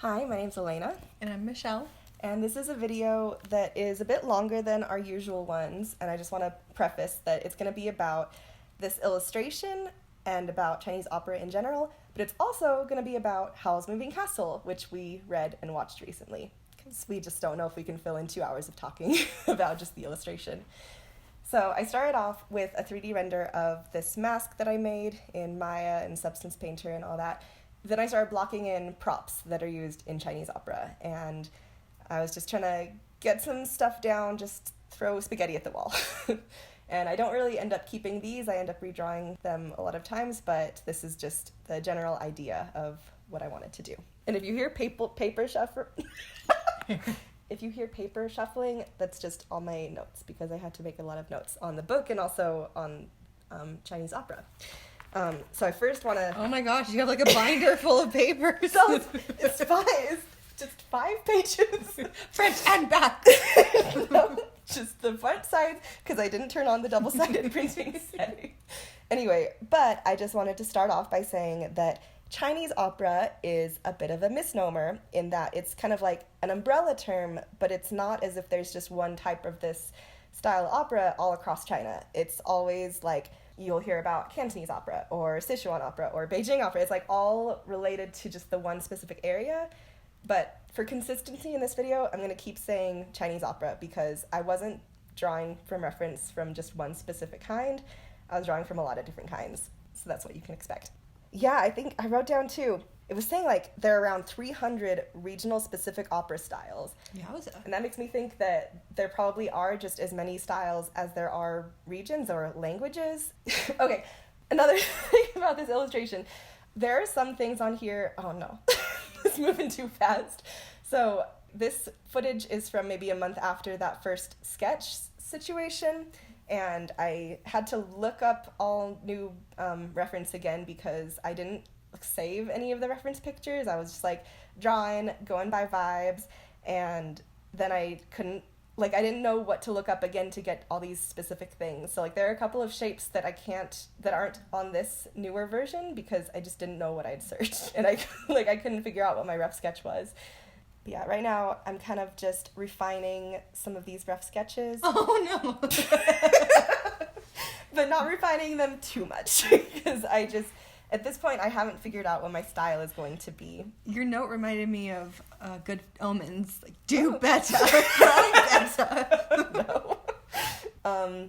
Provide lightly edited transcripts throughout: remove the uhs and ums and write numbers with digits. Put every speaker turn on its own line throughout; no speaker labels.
Hi, my name's Elena.
And I'm Michelle.
And this is a video that is a bit longer than our usual ones, and I just want to preface that it's going to be about this illustration and about Chinese opera in general, but it's also going to be about Howl's Moving Castle, which we read and watched recently, because we just don't know if we can fill in 2 hours of talking about just the illustration. So I started off with a 3D render of this mask that I made in Maya and Substance Painter and all that. Then I started blocking in props that are used in Chinese opera, and I was just trying to get some stuff down, just throw spaghetti at the wall. And I don't really end up keeping these, I end up redrawing them a lot of times, but this is just the general idea of what I wanted to do. And if you hear paper shuffle, if you hear paper shuffling, that's just all my notes, because I had to make a lot of notes on the book and also on Chinese opera. So I first want to...
Oh my gosh, you have like a binder full of papers.
So it's fine. It's just 5 pages.
Front and back.
No, just the front side, because I didn't turn on the double-sided printing setting. Anyway, but I just wanted to start off by saying that Chinese opera is a bit of a misnomer in that it's kind of like an umbrella term, but it's not as if there's just one type of this style of opera all across China. It's always like... You'll hear about Cantonese opera or Sichuan opera or Beijing opera. It's like all related to just the one specific area. But for consistency in this video, I'm going to keep saying Chinese opera because I wasn't drawing from reference from just one specific kind. I was drawing from a lot of different kinds. So that's what you can expect. Yeah, I think I wrote down too. It was saying like there are around 300 regional specific opera styles.
Yowza.
And that makes me think that there probably are just as many styles as there are regions or languages. Okay, another thing about this illustration. There are some things on here, oh no, it's moving too fast. So this footage is from maybe a month after that first sketch situation. And I had to look up all new reference again because I didn't save any of the reference pictures. I was just like drawing, going by vibes, and then I couldn't, like, I didn't know what to look up again to get all these specific things. So like there are a couple of shapes that that aren't on this newer version because I just didn't know what I'd searched, and I couldn't figure out what my rough sketch was. But yeah, right now I'm kind of just refining some of these rough sketches.
Oh no.
But not refining them too much because at this point, I haven't figured out what my style is going to be.
Your note reminded me of Good Omens. Like, do better. Try better.
No.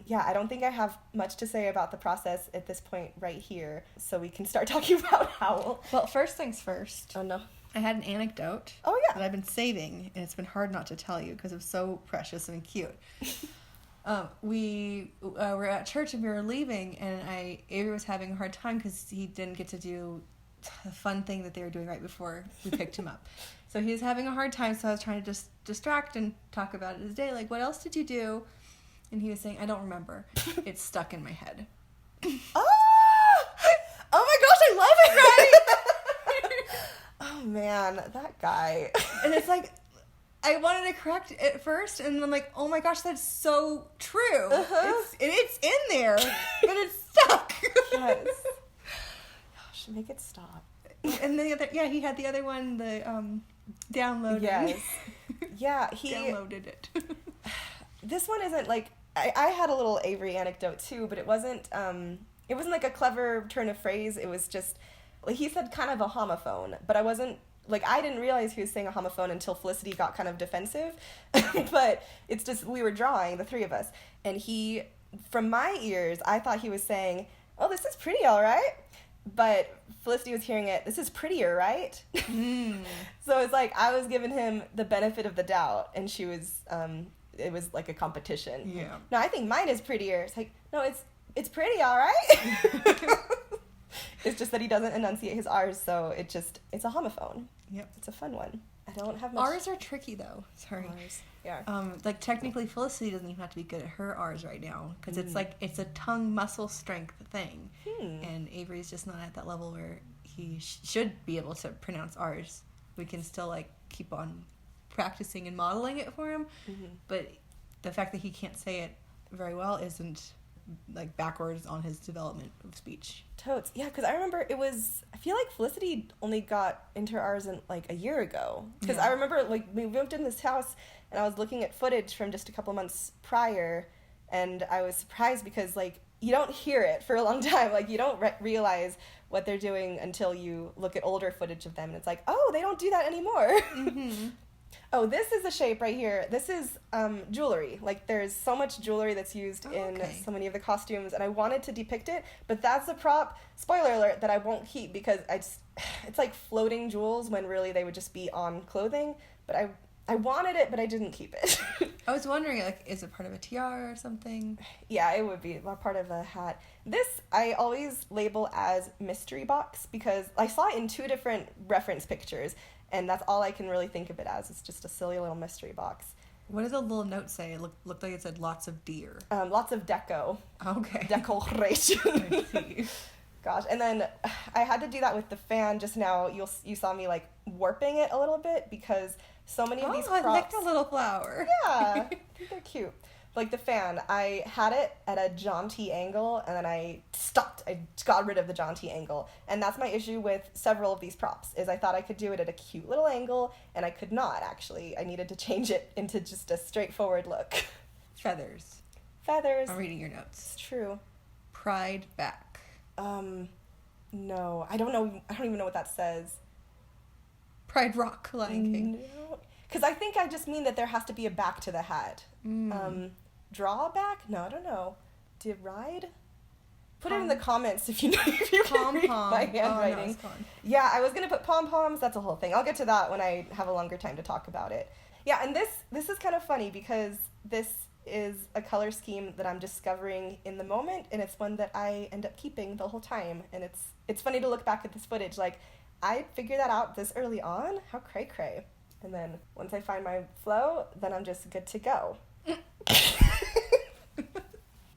Yeah, I don't think I have much to say about the process at this point right here, so we can start talking about Howl.
Well, first things first.
Oh, no.
I had an anecdote.
Oh, yeah.
That I've been saving, and it's been hard not to tell you because it was so precious and cute. We were at church and we were leaving, and Avery was having a hard time because he didn't get to do the fun thing that they were doing right before we picked him up. So he was having a hard time, so I was trying to just distract and talk about it his day. Like, what else did you do? And he was saying, I don't remember. It's stuck in my head.
Oh my gosh, I love it, right? Oh man, that guy.
And it's like, I wanted to correct it at first, and I'm like, oh my gosh, that's so true.
Uh-huh.
It's in there, but it's stuck.
Yes. Gosh, make it stop.
And then he had the other one, the downloading.
Yes. Yeah, he
downloaded it.
This one isn't like, I had a little Avery anecdote too, but it wasn't like a clever turn of phrase. It was just, like, he said kind of a homophone, but I didn't realize he was saying a homophone until Felicity got kind of defensive. But it's just, we were drawing, the three of us, and he, from my ears, I thought he was saying, oh, this is pretty, all right? But Felicity was hearing it, this is prettier, right? So it's like, I was giving him the benefit of the doubt, and she was, it was like a competition.
Yeah.
No, I think mine is prettier. It's like, no, it's pretty, all right? It's just that he doesn't enunciate his R's, so it's a homophone.
Yep.
It's a fun one. I don't have much...
R's are tricky, though. Sorry.
R's. Yeah.
Like, technically, Felicity doesn't even have to be good at her R's right now, because it's like, it's a tongue muscle strength thing. And Avery's just not at that level where he should be able to pronounce R's. We can still, like, keep on practicing and modeling it for him, but the fact that he can't say it very well isn't like backwards on his development of speech.
Totes. Yeah, because I remember I feel like Felicity only got into ours in like a year ago. Because I remember like we moved in this house and I was looking at footage from just a couple months prior, and I was surprised because like you don't hear it for a long time. Like you don't realize what they're doing until you look at older footage of them, and it's like, oh, they don't do that anymore. Mm-hmm. Oh, this is a shape right here. This is jewelry. Like, there's so much jewelry that's used in so many of the costumes, and I wanted to depict it, but that's a prop, spoiler alert, that I won't keep because it's like floating jewels when really they would just be on clothing, but I wanted it, but I didn't keep it.
I was wondering, like, is it part of a tiara or something?
Yeah, it would be part of a hat. This, I always label as mystery box because I saw it in 2 different reference pictures, and that's all I can really think of it as. It's just a silly little mystery box.
What does a little note say? It looked like it said lots of deer.
Lots of deco.
Okay.
Decoration.
I see.
Gosh, and then I had to do that with the fan just now. You saw me like warping it a little bit because so many of these props.
I like a little flower.
Yeah, I think they're cute. Like the fan, I had it at a jaunty angle, and then I stopped. I got rid of the jaunty angle, and that's my issue with several of these props. Is I thought I could do it at a cute little angle, and I could not actually. I neid to change it into just a straightforward look.
Feathers.
Feathers.
I'm reading your notes.
It's true.
Pride back.
No, I don't know. I don't even know what that says.
Pride Rock, Lion King.
No, because I think I just mean that there has to be a back to the hat. Draw back? No, I don't know. Deride? Put it in the comments if you know if you can read my handwriting.
Oh, no,
yeah, I was gonna put pom-poms. That's a whole thing. I'll get to that when I have a longer time to talk about it. Yeah, and this is kind of funny because this is a color scheme that I'm discovering in the moment, and it's one that I end up keeping the whole time. And it's funny to look back at this footage. Like, I figured that out this early on. How cray-cray. And then once I find my flow, then I'm just good to go.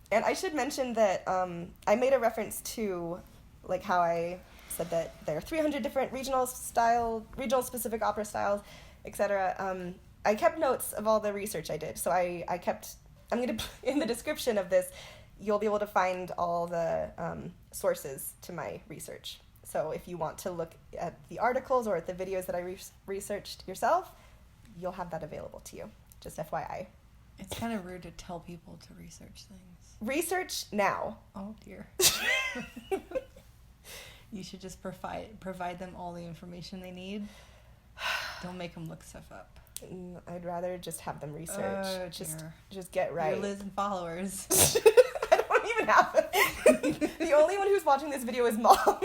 And I should mention that I made a reference to like how I said that there are 300 different regional specific opera styles, etc. I kept notes of all the research I did. So I'm going to, in the description of this, you'll be able to find all the sources to my research. So if you want to look at the articles or at the videos that I researched yourself, you'll have that available to you. Just FYI.
It's kind of rude to tell people to research things.
Research now.
Oh, dear. You should just provide them all the information they need. Don't make them look stuff up.
I'd rather just have them research.
Oh,
just get right.
Your Liz and followers.
I don't even have them. The only one who's watching this video is Mom.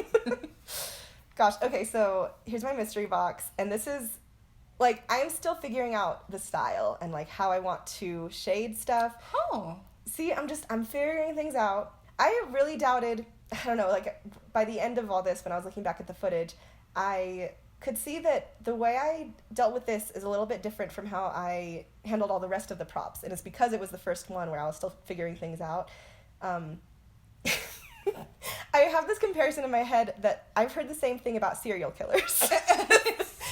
Gosh, okay, so here's my mystery box, and this is, like, I'm still figuring out the style and, like, how I want to shade stuff.
Oh.
See, I'm figuring things out. I really doubted, I don't know, like, by the end of all this, when I was looking back at the footage, I could see that the way I dealt with this is a little bit different from how I handled all the rest of the props, and it's because it was the first one where I was still figuring things out. I have this comparison in my head that I've heard the same thing about serial killers.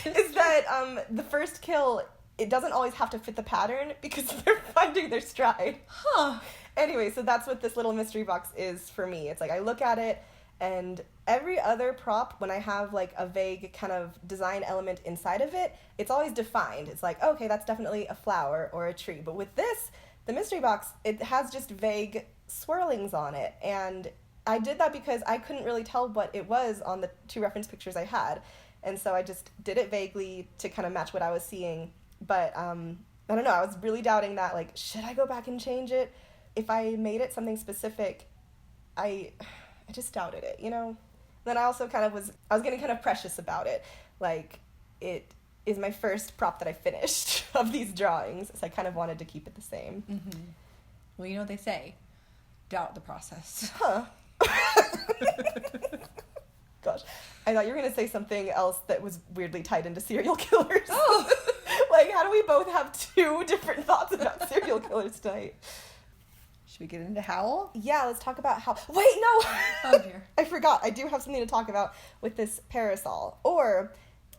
Is that the first kill, it doesn't always have to fit the pattern because they're finding their stride.
Huh.
Anyway, so that's what this little mystery box is for me. It's like I look at it, and every other prop, when I have like a vague kind of design element inside of it, it's always defined. It's like, okay, that's definitely a flower or a tree. But with this, the mystery box, it has just vague swirlings on it. And I did that because I couldn't really tell what it was on the 2 reference pictures I had. And so I just did it vaguely to kind of match what I was seeing. But I don't know, I was really doubting that, like, should I go back and change it? If I made it something specific, I just doubted it, you know? Then I also I was getting kind of precious about it. Like, it is my first prop that I finished of these drawings, so I kind of wanted to keep it the same.
Mm-hmm. Well, you know what they say, doubt the process.
Huh. Gosh, I thought you were going to say something else that was weirdly tied into serial killers.
Oh!
Like, how do we both have 2 different thoughts about serial killers tonight?
Should we get into Howl?
Yeah, let's talk about Howl. Wait, no!
Oh, dear.
I forgot. I do have something to talk about with this parasol. Or,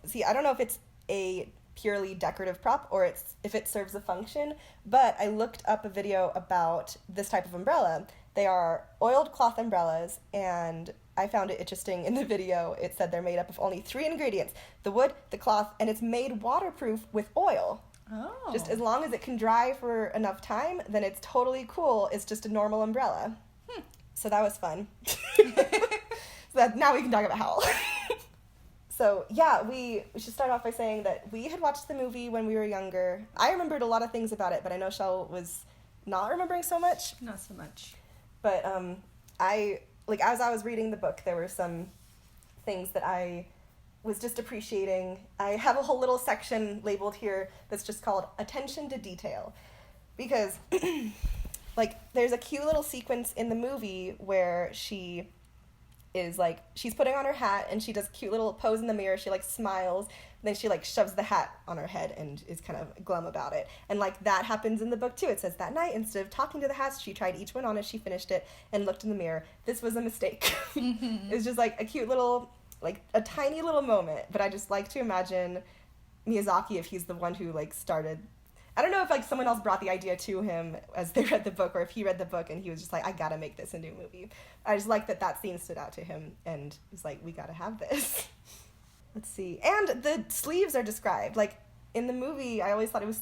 see, I don't know if it's a purely decorative prop or if it serves a function, but I looked up a video about this type of umbrella, They are oiled cloth umbrellas, and I found it interesting in the video. It said they're made up of only 3 ingredients: the wood, the cloth, and it's made waterproof with oil.
Oh.
Just as long as it can dry for enough time, then it's totally cool. It's just a normal umbrella. So that was fun. Now we can talk about Howl. So yeah, we should start off by saying that we had watched the movie when we were younger. I remembered a lot of things about it, but I know Shell was not remembering so much.
Not so much.
But as I was reading the book, there were some things that I was just appreciating. I have a whole little section labeled here that's just called attention to detail, because there's a cute little sequence in the movie where she is she's putting on her hat and she does a cute little pose in the mirror. She smiles, then she shoves the hat on her head and is kind of glum about it. And that happens in the book too. It says that night, instead of talking to the hats, she tried each one on as she finished it and looked in the mirror. This was a mistake. It was just a cute little, a tiny little moment. But I just like to imagine Miyazaki, if he's the one who started. I don't know if someone else brought the idea to him as they read the book, or if he read the book and he was just I gotta make this a new movie. I just like that scene stood out to him and was we gotta have this. Let's see. And the sleeves are described. In the movie, I always thought it was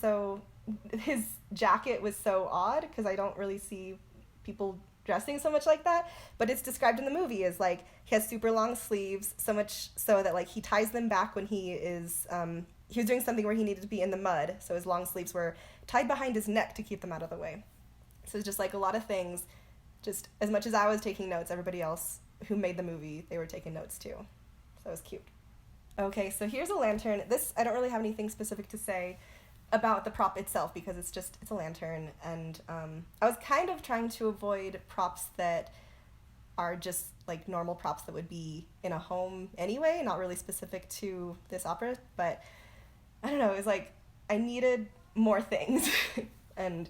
his jacket was so odd, because I don't really see people dressing so much like that. But it's described in the movie as he has super long sleeves, so much so that he ties them back when he is he was doing something where he needed to be in the mud, so his long sleeves were tied behind his neck to keep them out of the way. So it's just a lot of things. Just as much as I was taking notes, everybody else who made the movie, they were taking notes too. So it was cute. Okay, so here's a lantern. This, I don't really have anything specific to say about the prop itself, because it's a lantern, and I was kind of trying to avoid props that are just normal props that would be in a home anyway, not really specific to this opera, but I don't know, it was I needed more things. And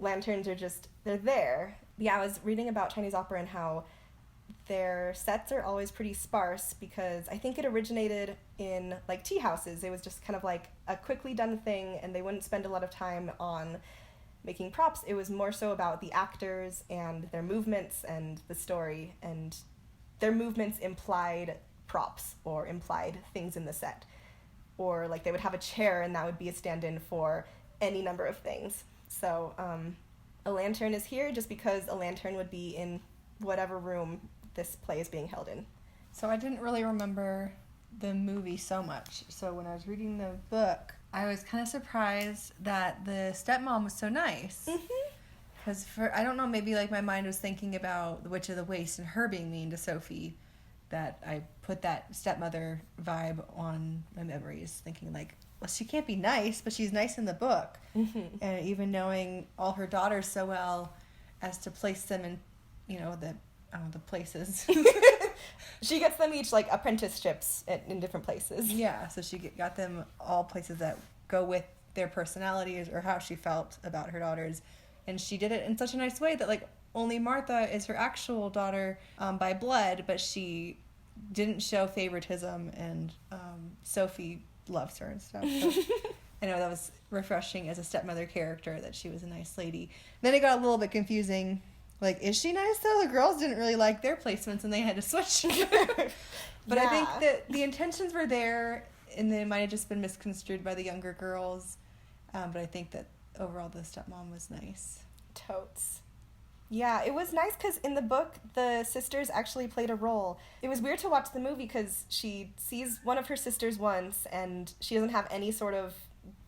lanterns are they're there. Yeah, I was reading about Chinese opera and how their sets are always pretty sparse, because I think it originated in tea houses. It was just kind of a quickly done thing, and they wouldn't spend a lot of time on making props. It was more so about the actors and their movements and the story, and their movements implied props or implied things in the set. Or they would have a chair and that would be a stand-in for any number of things. So a lantern is here just because a lantern would be in whatever room this play is being held in.
So I didn't really remember the movie so much. So when I was reading the book, I was kind of surprised that the stepmom was so nice. Because I don't know, maybe my mind was thinking about The Witch of the Waste and her being mean to Sophie, that I put that stepmother vibe on my memories, thinking well, she can't be nice, but she's nice in the book. And even knowing all her daughters so well as to place them in, the places.
She gets them each apprenticeships in different places.
Yeah, so she got them all places that go with their personalities or how she felt about her daughters. And she did it in such a nice way that only Martha is her actual daughter by blood, but she didn't show favoritism, and Sophie loves her and stuff. So I know that was refreshing as a stepmother character, that she was a nice lady. Then it got a little bit confusing. Is she nice though? The girls didn't really like their placements and they had to switch. But I think that the intentions were there, and they might have just been misconstrued by the younger girls. But I think that overall the stepmom was nice.
Totes. Yeah, it was nice because in the book, the sisters actually played a role. It was weird to watch the movie because she sees one of her sisters once, and she doesn't have any sort of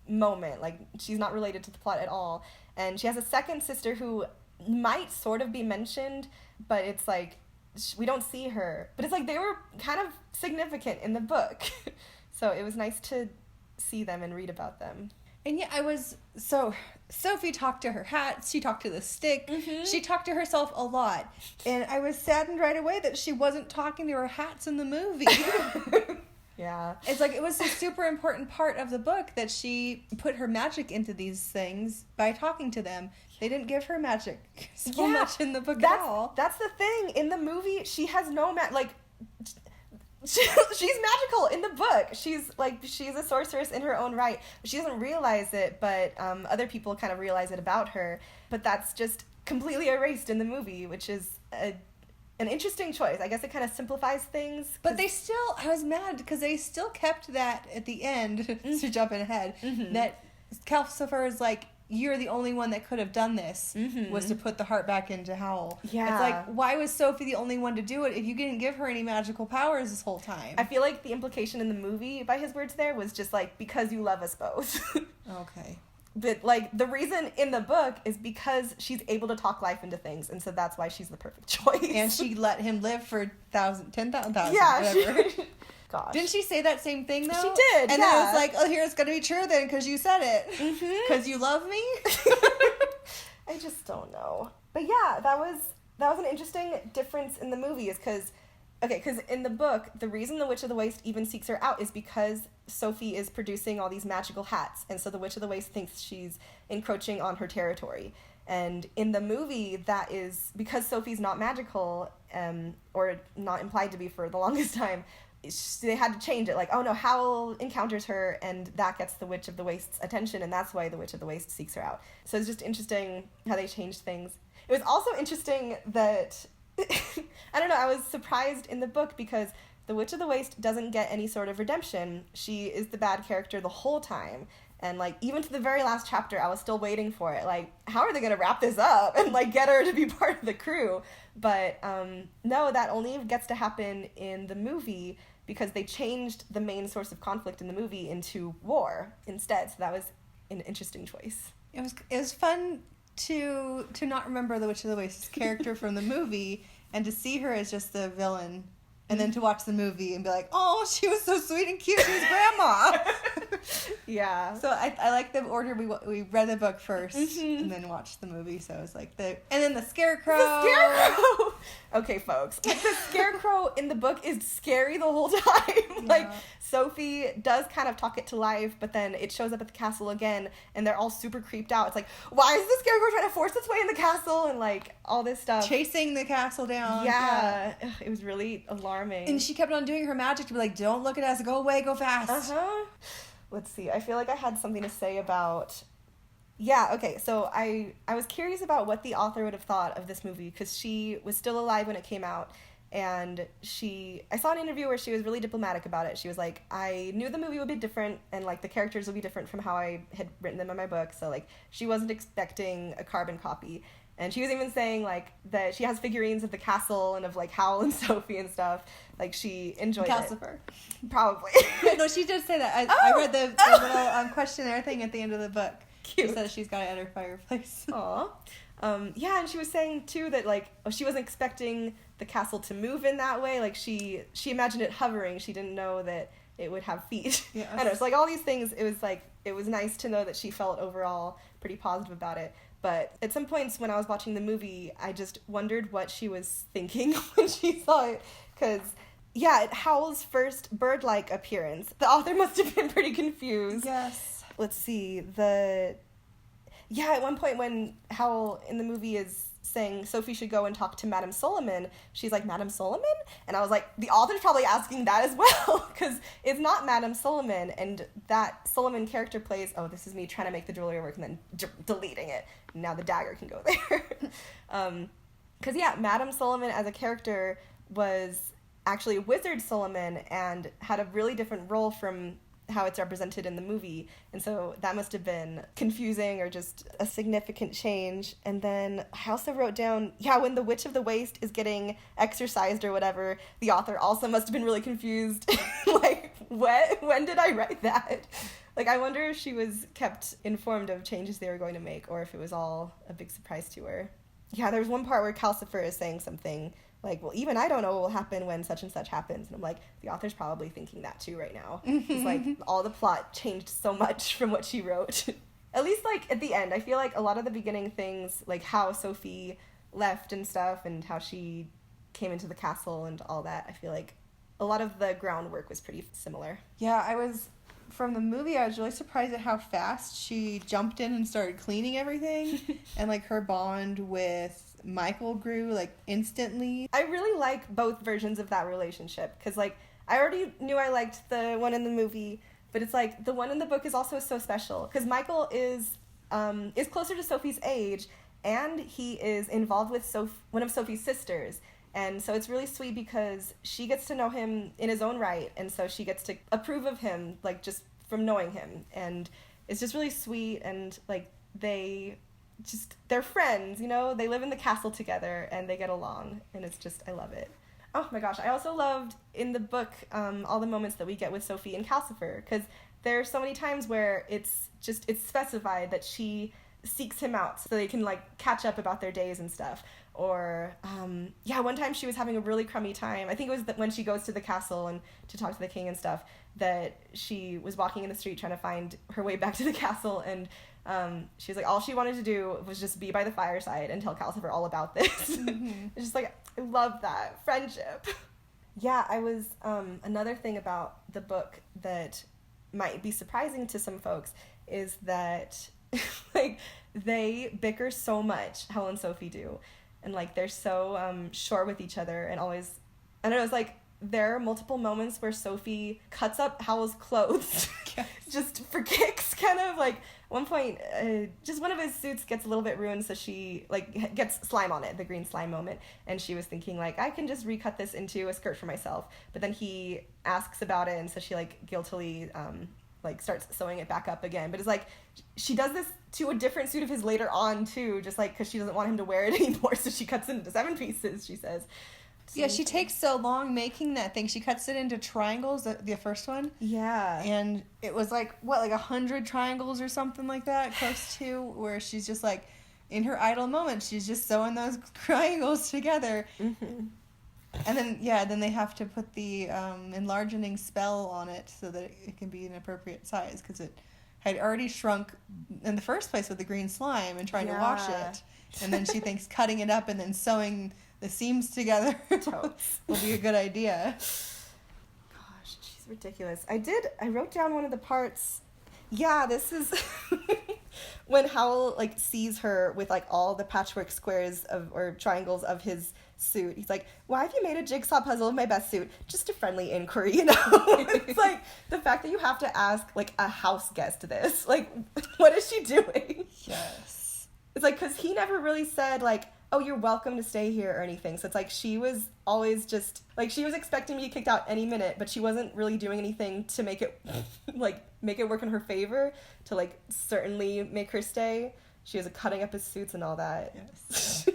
moment. She's not related to the plot at all. And she has a second sister who might sort of be mentioned, but it's we don't see her. But it's they were kind of significant in the book. So it was nice to see them and read about them.
And yeah, Sophie talked to her hat, she talked to the stick, she talked to herself a lot. And I was saddened right away that she wasn't talking to her hats in the movie.
Yeah.
It's it was a super important part of the book that she put her magic into these things by talking to them. They didn't give her magic so much in the book at all.
That's the thing. In the movie, she has no she's magical in the book. She's a sorceress in her own right. She doesn't realize it, but other people kind of realize it about her. But that's just completely erased in the movie, which is an interesting choice. I guess it kind of simplifies things.
But they still, I was mad because they still kept that at the end, to jump ahead, that Calcifer is like, you're the only one that could have done this, was to put the heart back into Howl.
Yeah.
It's like, why was Sophie the only one to do it if you didn't give her any magical powers this whole time?
I feel like the implication in the movie by his words there was just like, because you love us both.
Okay.
But like, the reason in the book is because she's able to talk life into things, and so that's why she's the perfect choice.
And she let him live for 10,000,
yeah,
whatever.
Gosh.
Didn't she say that same thing, though?
She did,
And then I was like, oh, here, it's going to be true then, because you said it. Because you love me?
I just don't know. But yeah, that was an interesting difference in the movie, is because in the book, the reason the Witch of the Waste even seeks her out is because Sophie is producing all these magical hats, and so the Witch of the Waste thinks she's encroaching on her territory. And in the movie, that is because Sophie's not magical, or not implied to be for the longest time. They had to change it, like, oh no, Howl encounters her, and that gets the Witch of the Waste's attention, and that's why the Witch of the Waste seeks her out. So it's just interesting how they changed things. It was also interesting that, I don't know, I was surprised in the book because the Witch of the Waste doesn't get any sort of redemption. She is the bad character the whole time. And, like, even to the very last chapter, I was still waiting for it. Like, how are they going to wrap this up and, like, get her to be part of the crew? But, no, that only gets to happen in the movie because they changed the main source of conflict in the movie into war instead. So that was an interesting choice.
It was fun to not remember the Witch of the Waste's character from the movie and to see her as just the villain. And then to watch the movie and be like, oh, she was so sweet and cute. She was grandma.
Yeah.
So I like the order we read the book first and then watched the movie. So it was like and then the Scarecrow.
The Scarecrow! Okay, folks. Like, the Scarecrow in the book is scary the whole time. Yeah. Like, Sophie does kind of talk it to life, but then it shows up at the castle again, and they're all super creeped out. It's like, why is the Scarecrow trying to force its way in the castle? And, like, all this stuff.
Chasing the castle down.
Yeah. Ugh, it was really alarming.
And she kept on doing her magic to be like, don't look at us, go away, go fast.
Uh-huh. Let's see. I feel like I had something to say about... Yeah, okay, so I was curious about what the author would have thought of this movie, because she was still alive when it came out, and I saw an interview where she was really diplomatic about it. She was like, I knew the movie would be different, and, like, the characters would be different from how I had written them in my book, so, like, she wasn't expecting a carbon copy. And she was even saying, like, that she has figurines of the castle and of, like, Howl and Sophie and stuff. Like, she enjoyed
Calcifer.
it. Probably.
No, she did say that. I read the little questionnaire thing at the end of the book.
Cute.
She said she's got it at her fireplace.
Aw. Yeah, and she was saying, too, that, like, she wasn't expecting the castle to move in that way. Like, she imagined it hovering. She didn't know that it would have feet.
Yes.
I know, it's like all these things, it was nice to know that she felt overall pretty positive about it. But at some points when I was watching the movie, I just wondered what she was thinking when she saw it. Because, yeah, at Howl's first bird-like appearance, the author must have been pretty confused.
Yes.
Let's see, at one point when Howl in the movie is saying Sophie should go and talk to Madame Solomon, she's like, Madame Solomon? And I was like, the author's probably asking that as well, because it's not Madame Solomon, and that Solomon character plays, oh, this is me trying to make the jewelry work and then deleting it. Now the dagger can go there. Because, yeah, Madame Solomon as a character was actually Wizard Solomon and had a really different role from how it's represented in the movie, and so that must have been confusing or just a significant change. And then I also wrote down, when the Witch of the Waste is getting exorcised or whatever, the author also must have been really confused. Like, when did I write that? Like, I wonder if she was kept informed of changes they were going to make, or if it was all a big surprise to her. Yeah, there's one part where Calcifer is saying something like, well, even I don't know what will happen when such and such happens. And I'm like, the author's probably thinking that too right now. It's like, all the plot changed so much from what she wrote. At least, like, at the end, I feel like a lot of the beginning things, like how Sophie left and stuff, and how she came into the castle and all that, I feel like a lot of the groundwork was pretty similar.
Yeah, from the movie, I was really surprised at how fast she jumped in and started cleaning everything. And, like, her bond with Michael grew, like, instantly.
I really like both versions of that relationship, because, like, I already knew I liked the one in the movie, but it's like the one in the book is also so special, because Michael is closer to Sophie's age, and he is involved with one of Sophie's sisters. And so it's really sweet because she gets to know him in his own right, and so she gets to approve of him, like, just from knowing him. And it's just really sweet, and, like, they're friends, you know? They live in the castle together, and they get along, and it's just, I love it. Oh my gosh, I also loved, in the book, all the moments that we get with Sophie and Calcifer, because there are so many times where it's specified that she seeks him out so they can, like, catch up about their days and stuff. Or, one time she was having a really crummy time. I think it was when she goes to the castle and to talk to the king and stuff, that she was walking in the street trying to find her way back to the castle, and she was like, all she wanted to do was just be by the fireside and tell Calcifer all about this. Mm-hmm. It's just like, I love that. Friendship. Yeah, I was, another thing about the book that might be surprising to some folks is that, like, they bicker so much, Howl and Sophie do. And, like, they're so sure with each other and always, I don't know, it's like there are multiple moments where Sophie cuts up Howl's clothes just for kicks, kind of. Like, one point, just one of his suits gets a little bit ruined, so she, like, gets slime on it, the green slime moment, and she was thinking, like, I can just recut this into a skirt for myself. But then he asks about it, and so she, like, guiltily, like, starts sewing it back up again. But it's like, she does this to a different suit of his later on, too, just, like, because she doesn't want him to wear it anymore, so she cuts it into 7 pieces, she says.
Yeah, she takes so long making that thing. She cuts it into triangles, the first one.
Yeah.
And it was like, what, like 100 triangles or something like that, close to, where she's just like, in her idle moment, she's just sewing those triangles together. Mm-hmm. And then, then they have to put the enlarging spell on it so that it can be an appropriate size, because it had already shrunk in the first place with the green slime and trying to wash it. And then she thinks cutting it up and then sewing the seams together will be a good idea.
Gosh, she's ridiculous. I wrote down one of the parts. Yeah, this is when Howl, like, sees her with, like, all the patchwork squares or triangles of his suit. He's like, why have you made a jigsaw puzzle of my best suit? Just a friendly inquiry, you know? It's like, the fact that you have to ask, like, a house guest this. Like, what is she doing?
Yes.
It's like, because he never really said, like, oh, you're welcome to stay here or anything. So it's like she was always just, like, she was expecting to be kicked out any minute, but she wasn't really doing anything to make it, like, make it work in her favor, to, like, certainly make her stay. She was cutting up his suits and all that.
Yes.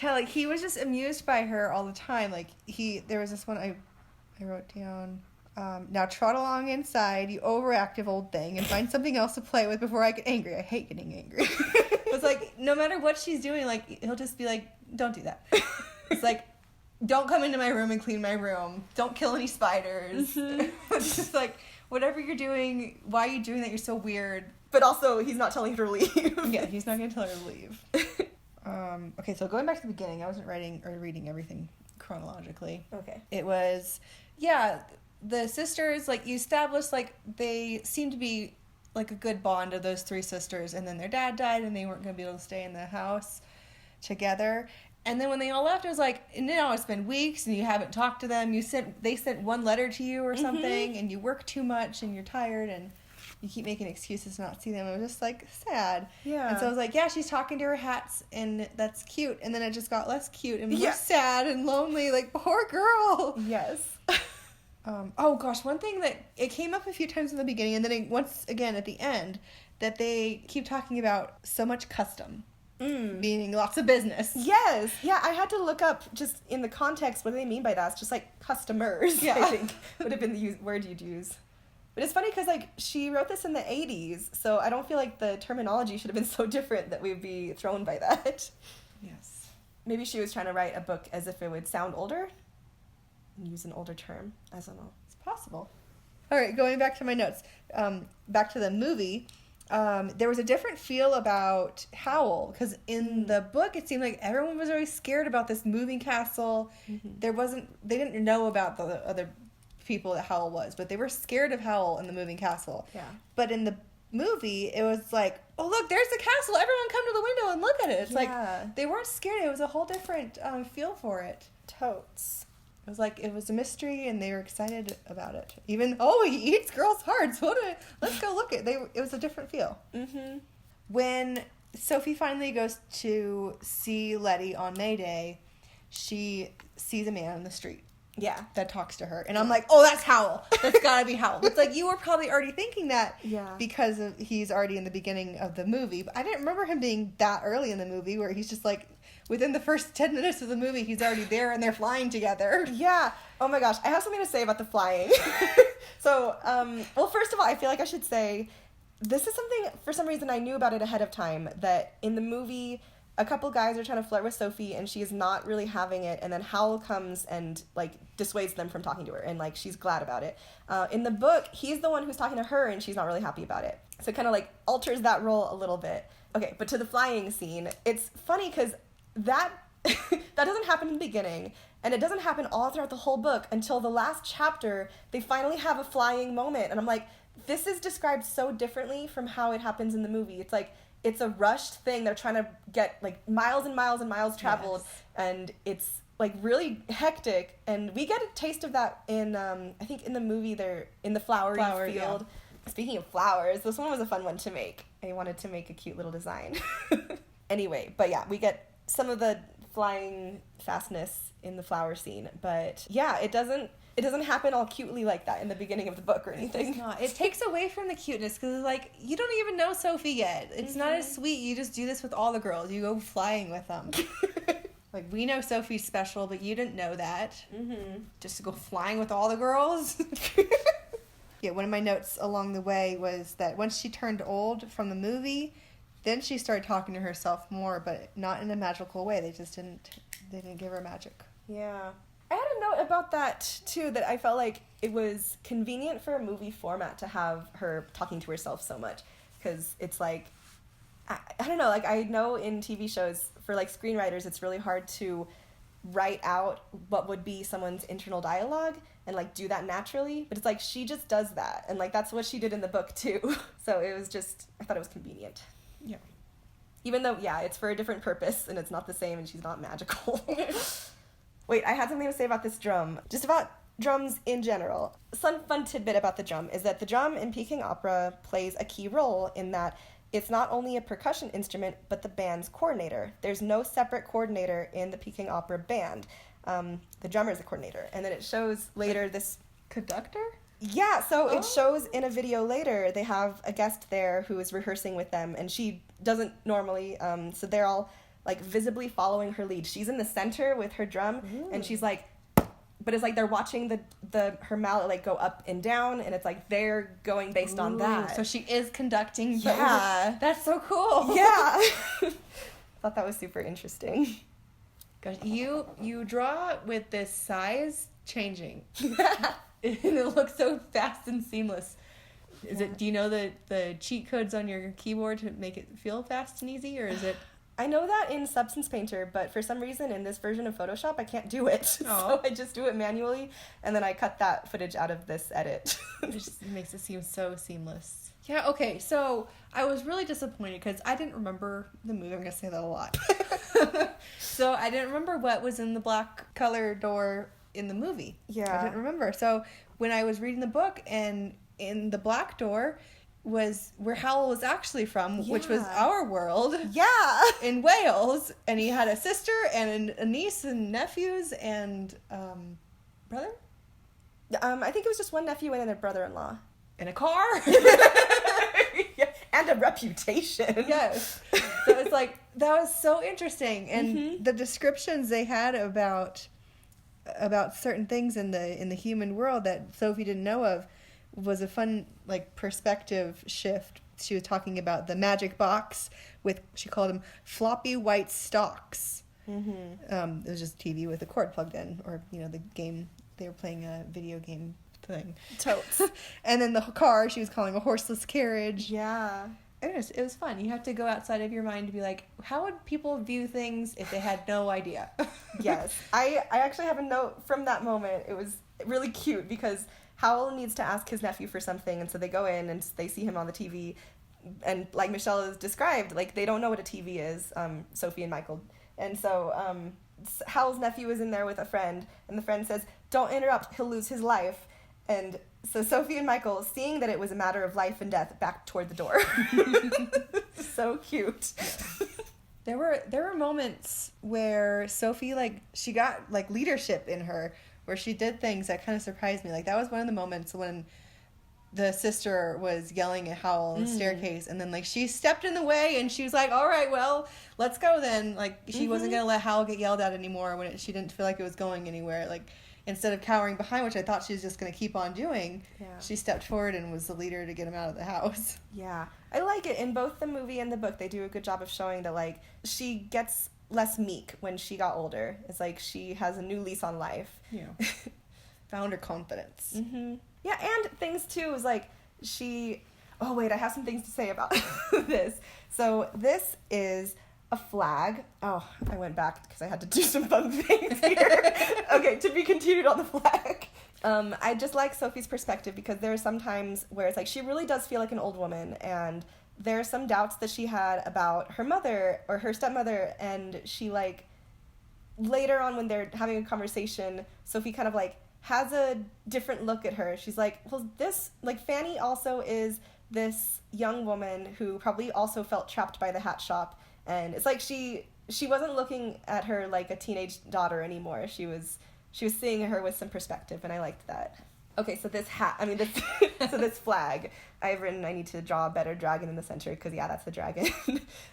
Yeah, like, he was just amused by her all the time. Like, there was this one I wrote down. Now trot along inside, you overactive old thing, and find something else to play with before I get angry. I hate getting angry. It's like, no matter what she's doing, like, he'll just be like, don't do that. It's like, don't come into my room and clean my room. Don't kill any spiders. Mm-hmm. It's just like, whatever you're doing, why are you doing that? You're so weird.
But also, he's not telling her to leave.
Yeah, he's not going to tell her to leave. Okay, so going back to the beginning, I wasn't reading everything chronologically.
Okay.
It was, the sisters, like, you established, like, they seem to be, like, a good bond of those 3 sisters, and then their dad died, and they weren't going to be able to stay in the house together. And then when they all left, it was like, now it's been weeks, and you haven't talked to them. They sent one letter to you or something, and you work too much, and you're tired, and you keep making excuses to not see them. It was just, like, sad. Yeah. And so I was like, yeah, she's talking to her hats, and that's cute. And then it just got less cute and more sad and lonely. Like, poor girl.
Yes.
Oh, gosh, one thing that it came up a few times in the beginning, and then once again at the end, that they keep talking about so much custom. Meaning lots of business.
Yes. Yeah, I had to look up just in the context what do they mean by that. It's just, like, customers, I think, would have been the word you'd use. But it's funny because, like, she wrote this in the 80s, so I don't feel like the terminology should have been so different that we'd be thrown by that.
Yes.
Maybe she was trying to write a book as if it would sound older and use an older term. I don't know.
It's possible. All right, going back to my notes. Back to the movie. There was a different feel about Howl, because in the book it seemed like everyone was always scared about this moving castle. Mm-hmm. They didn't know about the other people that Howl was, but they were scared of Howl in the moving castle. Yeah. But in the movie, it was like, oh, look, there's the castle. Everyone come to the window and look at it. It's like, they weren't scared. It was a whole different feel for it.
Totes.
It was like, it was a mystery, and they were excited about it. Even, he eats girls' hearts. Let's go look at it. It was a different feel. Mm-hmm. When Sophie finally goes to see Letty on May Day. She sees a man on the street.
Yeah.
That talks to her. And I'm like, oh, that's Howl. That's gotta be Howl. It's like, you were probably already thinking that because he's already in the beginning of the movie. But I didn't remember him being that early in the movie where he's just like, within the first 10 minutes of the movie, he's already there and they're flying together.
Yeah. Oh my gosh. I have something to say about the flying. So, well, first of all, I feel like I should say, this is something, for some reason, I knew about it ahead of time, that in the movie, a couple guys are trying to flirt with Sophie, and she is not really having it, and then Howl comes and, like, dissuades them from talking to her, and, like, she's glad about it. In the book, he's the one who's talking to her, and she's not really happy about it. So it kind of, like, alters that role a little bit. Okay, but to the flying scene, it's funny, because that doesn't happen in the beginning, and it doesn't happen all throughout the whole book until the last chapter. They finally have a flying moment, and I'm like, this is described so differently from how it happens in the movie. It's like, it's a rushed thing. They're trying to get, like, miles and miles and miles traveled, and it's, like, really hectic. And we get a taste of that in, I think in the movie, they're in the flowery field. Yeah. Speaking of flowers, this one was a fun one to make. I wanted to make a cute little design. Anyway, but yeah, we get some of the flying fastness in the flower scene. But yeah, it doesn't happen all cutely like that in the beginning of the book or anything.
It's not. It takes away from the cuteness because, like, you don't even know Sophie yet. It's not as sweet. You just do this with all the girls. You go flying with them. Like, we know Sophie's special, but you didn't know that. Mm-hmm. Just to go flying with all the girls. Yeah, one of my notes along the way was that once she turned old from the movie, then she started talking to herself more, but not in a magical way. They didn't give her magic.
Yeah. I had a note about that, too, that I felt like it was convenient for a movie format to have her talking to herself so much. Because it's like, I don't know, like, I know in TV shows, for, like, screenwriters, it's really hard to write out what would be someone's internal dialogue and, like, do that naturally. But it's like, she just does that. And, like, that's what she did in the book, too. So it was just, I thought it was convenient.
Yeah.
Even though, yeah, it's for a different purpose, and it's not the same, and she's not magical. Wait, I had something to say about this drum. Just about drums in general. Some fun tidbit about the drum is that the drum in Peking opera plays a key role in that it's not only a percussion instrument, but the band's coordinator. There's no separate coordinator in the Peking opera band. The drummer is the coordinator. And then it shows later this...
Conductor?
Yeah, so it shows in a video later, they have a guest there who is rehearsing with them, and she doesn't normally, so they're all, like, visibly following her lead. She's in the center with her drum, and she's like, but it's like they're watching her mallet, like, go up and down, and it's like they're going based on that.
So she is conducting.
Yeah.
That's so cool.
Yeah. Thought that was super interesting.
Gosh, you draw with this size changing. And it looks so fast and seamless. Do you know the cheat codes on your keyboard to make it feel fast and easy, or is it?
I know that in Substance Painter, but for some reason in this version of Photoshop, I can't do it. So I just do it manually, and then I cut that footage out of this edit.
It just makes it seem so seamless. Yeah, okay, so I was really disappointed because I didn't remember the movie. I'm going to say that a lot. So I didn't remember what was in the black color door in the movie.
Yeah.
I didn't remember. So when I was reading the book, and in the black door was where Howl was actually from, which was our world.
Yeah.
In Wales. And he had a sister and a niece and nephews and brother?
I think it was just one nephew and then a brother-in-law.
In a car?
Yeah. And a reputation.
Yes. So it's like, that was so interesting. And the descriptions they had about certain things in the human world that Sophie didn't know of was a fun, like, perspective shift. She was talking about the magic box with, she called them floppy white stalks. It was just TV with a cord plugged in, or, you know, the game, they were playing a video game thing.
Totes.
And then the car she was calling a horseless carriage.
Yeah.
It was fun. You have to go outside of your mind to be like, how would people view things if they had no idea?
Yes. I actually have a note from that moment. It was really cute because Howl needs to ask his nephew for something, and so they go in and they see him on the TV, and like Michelle has described, like, they don't know what a TV is, Sophie and Michael. And so Howl's nephew is in there with a friend, and the friend says, "Don't interrupt, he'll lose his life." And so Sophie and Michael, seeing that it was a matter of life and death, backed toward the door. So cute.
There were moments where Sophie, like, she got, like, leadership in her, where she did things that kind of surprised me. Like, that was one of the moments when the sister was yelling at Howl on the staircase, and then, like, she stepped in the way, and she was like, all right, well, let's go then. Like, she wasn't going to let Howl get yelled at anymore when she didn't feel like it was going anywhere. Like, instead of cowering behind, which I thought she was just going to keep on doing, she stepped forward and was the leader to get him out of the house.
Yeah. I like it. In both the movie and the book, they do a good job of showing that, like, she gets less meek when she got older. It's like she has a new lease on life.
Yeah. Found her confidence.
Yeah, and things, too, is like she... Oh, wait, I have some things to say about this. So this is a flag. Oh, I went back because I had to do some fun things here. Okay, to be continued on the flag. I just like Sophie's perspective because there are some times where it's like she really does feel like an old woman, and there are some doubts that she had about her mother or her stepmother, and she, like, later on when they're having a conversation, Sophie kind of, like, has a different look at her. She's like, well, this, like, Fanny also is this young woman who probably also felt trapped by the hat shop, and it's like she wasn't looking at her like a teenage daughter anymore. She was seeing her with some perspective, and I liked that. Okay, so this this flag, I've written I need to draw a better dragon in the center because, yeah, that's the dragon.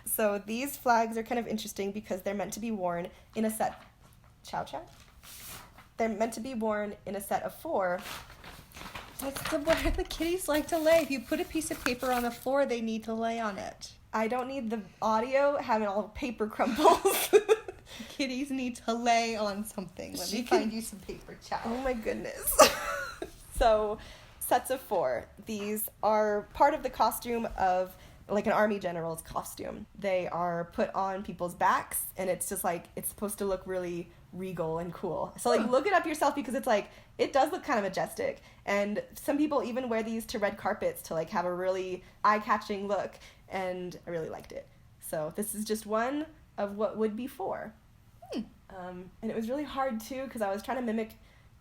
So these flags are kind of interesting because they're meant to be worn in a set. Chow chow? They're meant to be worn in a set of 4.
That's where the kitties like to lay. If you put a piece of paper on the floor, they need to lay on it.
I don't need the audio having all paper crumbles.
Kitties need to lay on something. Let me find you some paper, chow.
Oh my goodness. So, sets of 4. These are part of the costume of, like, an army general's costume. They are put on people's backs, and it's just, like, it's supposed to look really regal and cool. So, like, look it up yourself because it's, like, it does look kind of majestic. And some people even wear these to red carpets to, like, have a really eye-catching look, and I really liked it. So, this is just one of what would be 4. And it was really hard, too, because I was trying to mimic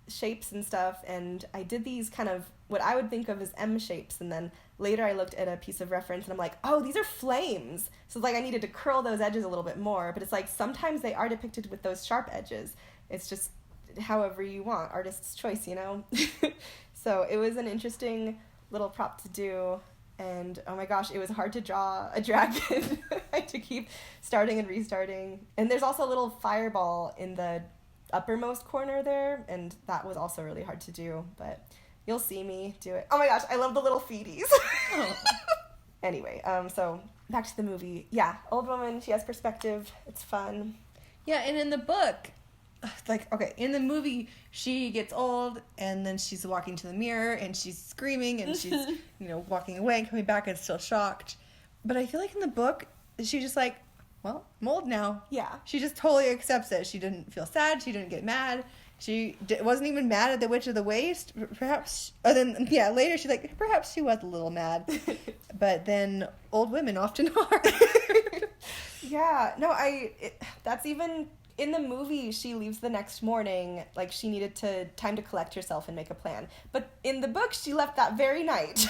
shapes and stuff, and I did these kind of what I would think of as M shapes, and then later I looked at a piece of reference and I'm like, oh, these are flames. So like I needed to curl those edges a little bit more, but it's like sometimes they are depicted with those sharp edges. It's just however you want, artist's choice, you know? So it was an interesting little prop to do, and oh my gosh, it was hard to draw a dragon. I had to keep starting and restarting. And there's also a little fireball in the uppermost corner there, and that was also really hard to do, but you'll see me do it. Oh my gosh, I love the little feeties. Oh. Anyway, so back to the movie. Yeah, old woman, she has perspective. It's fun.
Yeah, and in the book, like, okay, in the movie, she gets old, and then she's walking to the mirror, and she's screaming, and she's, you know, walking away and coming back and still shocked. But I feel like in the book, she just like, well, I'm old now.
Yeah.
She just totally accepts it. She didn't feel sad. She didn't get mad. She wasn't even mad at the Witch of the Waste. Perhaps, then, yeah, later she's like, perhaps she was a little mad. But then old women often are.
Yeah, no, that's even, in the movie, she leaves the next morning, like she needed time to collect herself and make a plan. But in the book, she left that very night.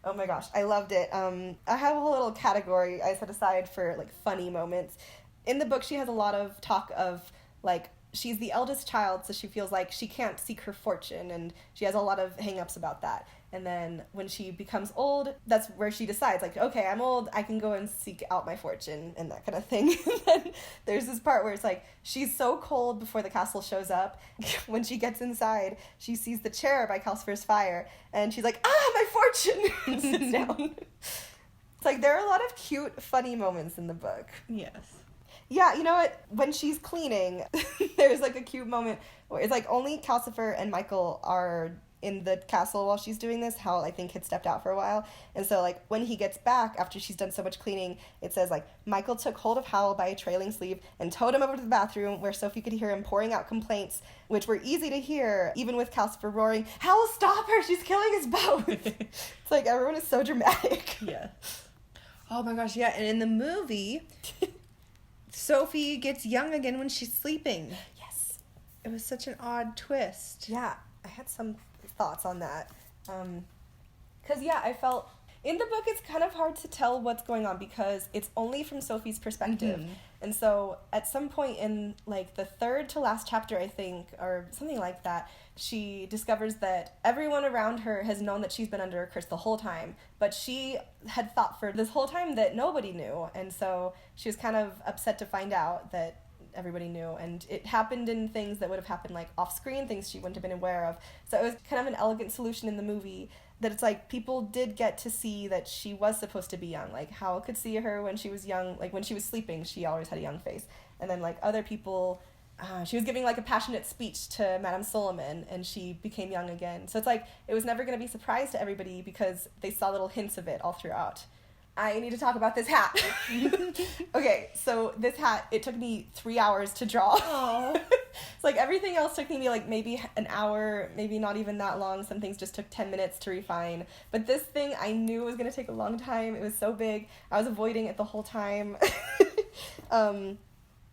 Oh my gosh, I loved it. I have a whole little category I set aside for, like, funny moments. In the book, she has a lot of talk of, like, she's the eldest child, so she feels like she can't seek her fortune, and she has a lot of hang-ups about that. And then when she becomes old, that's where she decides, like, okay, I'm old, I can go and seek out my fortune, and that kind of thing. And then there's this part where it's like, she's so cold before the castle shows up. When she gets inside, she sees the chair by Calcifer's fire, and she's like, my fortune! And sits down. It's like, there are a lot of cute, funny moments in the book.
Yes.
Yeah, you know what? When she's cleaning, there's, like, a cute moment where it's like only Calcifer and Michael are in the castle while she's doing this. Howl, I think, had stepped out for a while. And so, like, when he gets back after she's done so much cleaning, it says, like, Michael took hold of Howl by a trailing sleeve and towed him over to the bathroom where Sophie could hear him pouring out complaints, which were easy to hear, even with Calcifer roaring, Howl, stop her! She's killing us both! It's like, everyone is so dramatic.
Yeah. Oh my gosh, yeah. And in the movie, Sophie gets young again when she's sleeping.
Yes.
It was such an odd twist.
Yeah, I had some thoughts on that. Because, yeah, I felt In the book, it's kind of hard to tell what's going on because it's only from Sophie's perspective.
Mm-hmm.
And so at some point in, like, the third to last chapter, I think, or something like that, she discovers that everyone around her has known that she's been under a curse the whole time. But she had thought for this whole time that nobody knew. And so she was kind of upset to find out that everybody knew. And it happened in things that would have happened, like, off-screen, things she wouldn't have been aware of. So it was kind of an elegant solution in the movie that it's like people did get to see that she was supposed to be young. Like, Howl could see her when she was young. Like, when she was sleeping, she always had a young face. And then, like, other people, she was giving, like, a passionate speech to Madame Solomon, and she became young again. So it's like, it was never going to be a surprise to everybody because they saw little hints of it all throughout. I need to talk about this hat. Okay, so this hat, it took me 3 hours to draw. It's like everything else took me like maybe an hour, maybe not even that long. Some things just took 10 minutes to refine. But this thing, I knew it was going to take a long time. It was so big. I was avoiding it the whole time.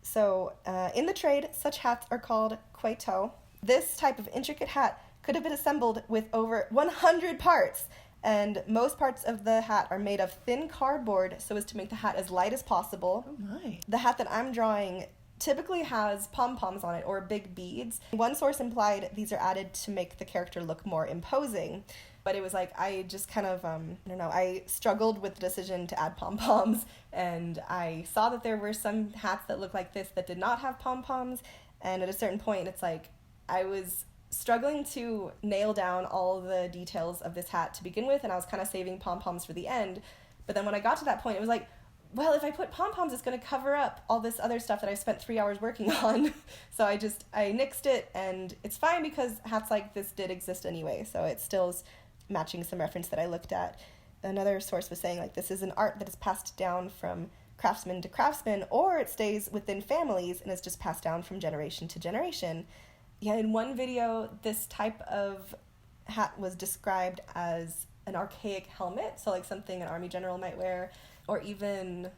So in the trade, such hats are called kuitou. This type of intricate hat could have been assembled with over 100 parts. And most parts of the hat are made of thin cardboard so as to make the hat as light as possible.
Oh my.
The hat that I'm drawing typically has pom-poms on it or big beads. One source implied these are added to make the character look more imposing. But it was like, I just kind of, I don't know, I struggled with the decision to add pom-poms. And I saw that there were some hats that looked like this that did not have pom-poms. And at a certain point, it's like, I was struggling to nail down all the details of this hat to begin with, and I was kind of saving pom-poms for the end. But then when I got to that point, it was like, well, if I put pom-poms, it's going to cover up all this other stuff that I spent 3 hours working on. So I nixed it, and it's fine because hats like this did exist anyway, so it still is matching some reference that I looked at. Another source was saying, like, this is an art that is passed down from craftsman to craftsman, or it stays within families and is just passed down from generation to generation. Yeah, in one video, this type of hat was described as an archaic helmet, so like something an army general might wear, or even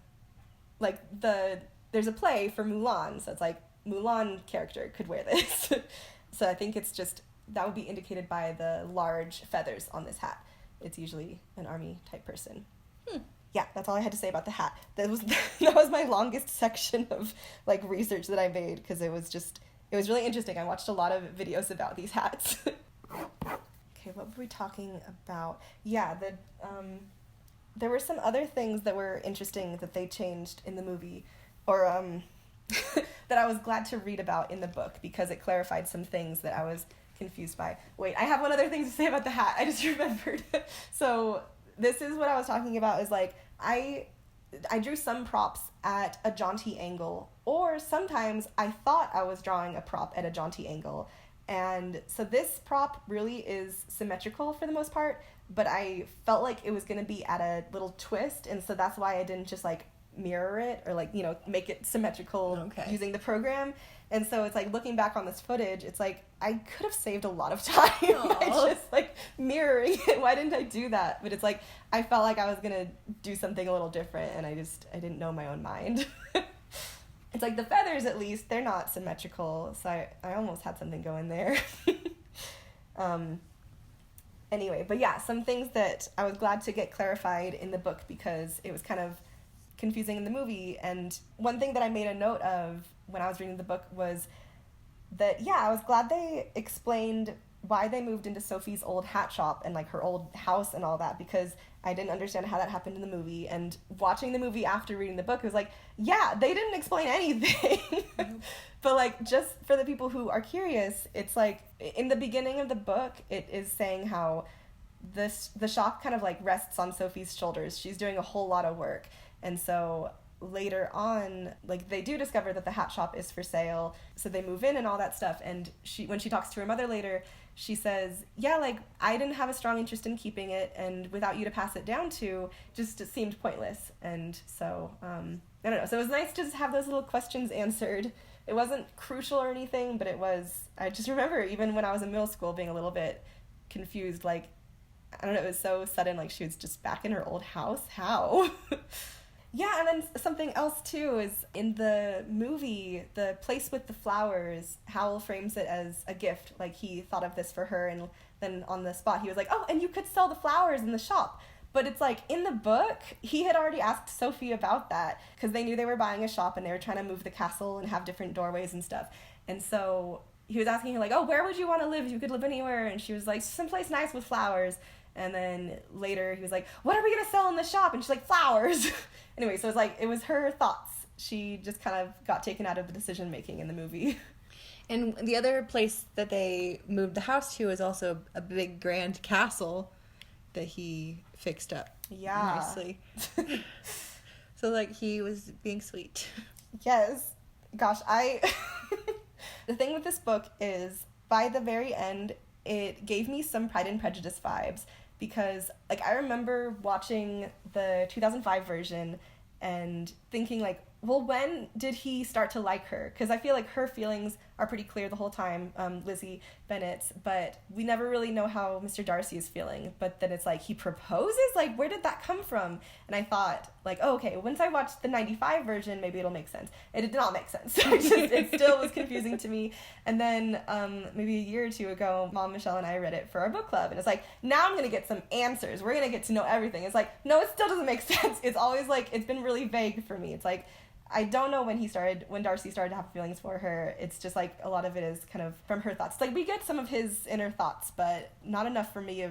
like there's a play for Mulan, so it's like Mulan character could wear this. So I think it's just, that would be indicated by the large feathers on this hat. It's usually an army type person. Yeah, that's all I had to say about the hat. That was my longest section of like research that I made because it was really interesting. I watched a lot of videos about these hats. Okay, what were we talking about? Yeah, there were some other things that were interesting that they changed in the movie, or that I was glad to read about in the book because it clarified some things that I was confused by. Wait, I have one other thing to say about the hat. I just remembered. So this is what I was talking about, is like, I drew some props at a jaunty angle, or sometimes I thought I was drawing a prop at a jaunty angle. And so this prop really is symmetrical for the most part, but I felt like it was going to be at a little twist, and so that's why I didn't just like mirror it or like, make it symmetrical using the program. And so it's like, looking back on this footage, it's like, I could have saved a lot of time by just like mirroring it. Why didn't I do that? But it's like, I felt like I was going to do something a little different, and I didn't know my own mind. It's like the feathers, at least, they're not symmetrical, so I almost had something going there. Anyway, but yeah, some things that I was glad to get clarified in the book because it was kind of confusing in the movie. And one thing that I made a note of when I was reading the book was that, yeah, I was glad they explained why they moved into Sophie's old hat shop and like her old house and all that, because I didn't understand how that happened in the movie. And watching the movie after reading the book, it was like, yeah, they didn't explain anything. But like, just for the people who are curious, it's like in the beginning of the book, it is saying how the shop kind of like rests on Sophie's shoulders. She's doing a whole lot of work. And so later on, like, they do discover that the hat shop is for sale, so they move in and all that stuff. And when she talks to her mother later, she says, yeah, like, I didn't have a strong interest in keeping it, and without you to pass it down to, just it seemed pointless. And so I don't know, so it was nice to just have those little questions answered. It wasn't crucial or anything, but I just remember even when I was in middle school being a little bit confused, like, I don't know, it was so sudden, like she was just back in her old house. How? Yeah, and then something else, too, is in the movie, the place with the flowers, Howl frames it as a gift. Like, he thought of this for her, and then on the spot, he was like, oh, and you could sell the flowers in the shop. But it's like, in the book, he had already asked Sophie about that because they knew they were buying a shop and they were trying to move the castle and have different doorways and stuff. And so he was asking her, like, oh, where would you want to live if you could live anywhere? And she was like, someplace nice with flowers. And then later he was like, what are we going to sell in the shop? And she's like, flowers. Anyway, so it was her thoughts. She just kind of got taken out of the decision making in the movie.
And the other place that they moved the house to is also a big grand castle that he fixed up nicely. So, like, he was being sweet.
Yes. Gosh, the thing with this book is, by the very end, it gave me some Pride and Prejudice vibes, because, like, I remember watching the 2005 version and thinking, like, well, when did he start to like her? Because I feel like her feelings are pretty clear the whole time, Lizzie Bennet's, but we never really know how Mr. Darcy is feeling. But then it's like, he proposes? Like, where did that come from? And I thought, like, oh, okay, once I watched the 95 version, maybe it'll make sense. It did not make sense. It still was confusing to me. And then maybe a year or two ago, Mom, Michelle, and I read it for our book club. And it's like, now I'm going to get some answers. We're going to get to know everything. It's like, no, it still doesn't make sense. It's always like, it's been really vague for me. It's like, I don't know when Darcy started to have feelings for her. It's just like a lot of it is kind of from her thoughts. Like, we get some of his inner thoughts, but not enough for me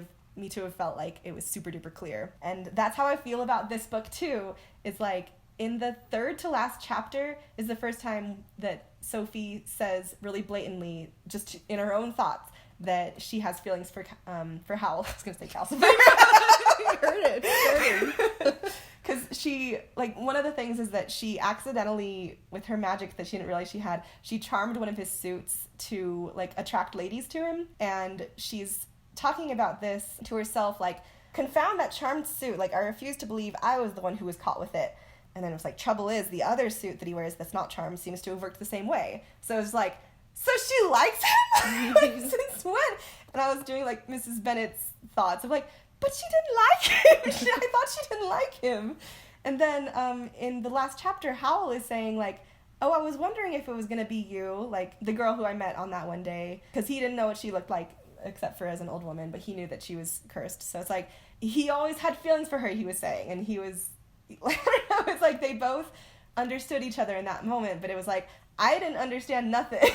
to have felt like it was super duper clear. And that's how I feel about this book too. It's like, in the third to last chapter is the first time that Sophie says really blatantly, just in her own thoughts, that she has feelings for Howl. I was gonna say calcifer.
You heard it.
Because she, like, one of the things is that she accidentally, with her magic that she didn't realize she had, she charmed one of his suits to, like, attract ladies to him. And she's talking about this to herself, like, confound that charmed suit. Like, I refuse to believe I was the one who was caught with it. And then it was like, trouble is, the other suit that he wears that's not charmed seems to have worked the same way. So it's like, so she likes him? Like, since when? And I was doing, like, Mrs. Bennet's thoughts of, like, but she didn't like him. I thought she didn't like him. And then in the last chapter, Howl is saying, like, oh, I was wondering if it was going to be you, like, the girl who I met on that one day. Because he didn't know what she looked like, except for as an old woman, but he knew that she was cursed. So it's like, he always had feelings for her, he was saying. And he was, I don't know, it's like they both understood each other in that moment. But it was like, I didn't understand nothing.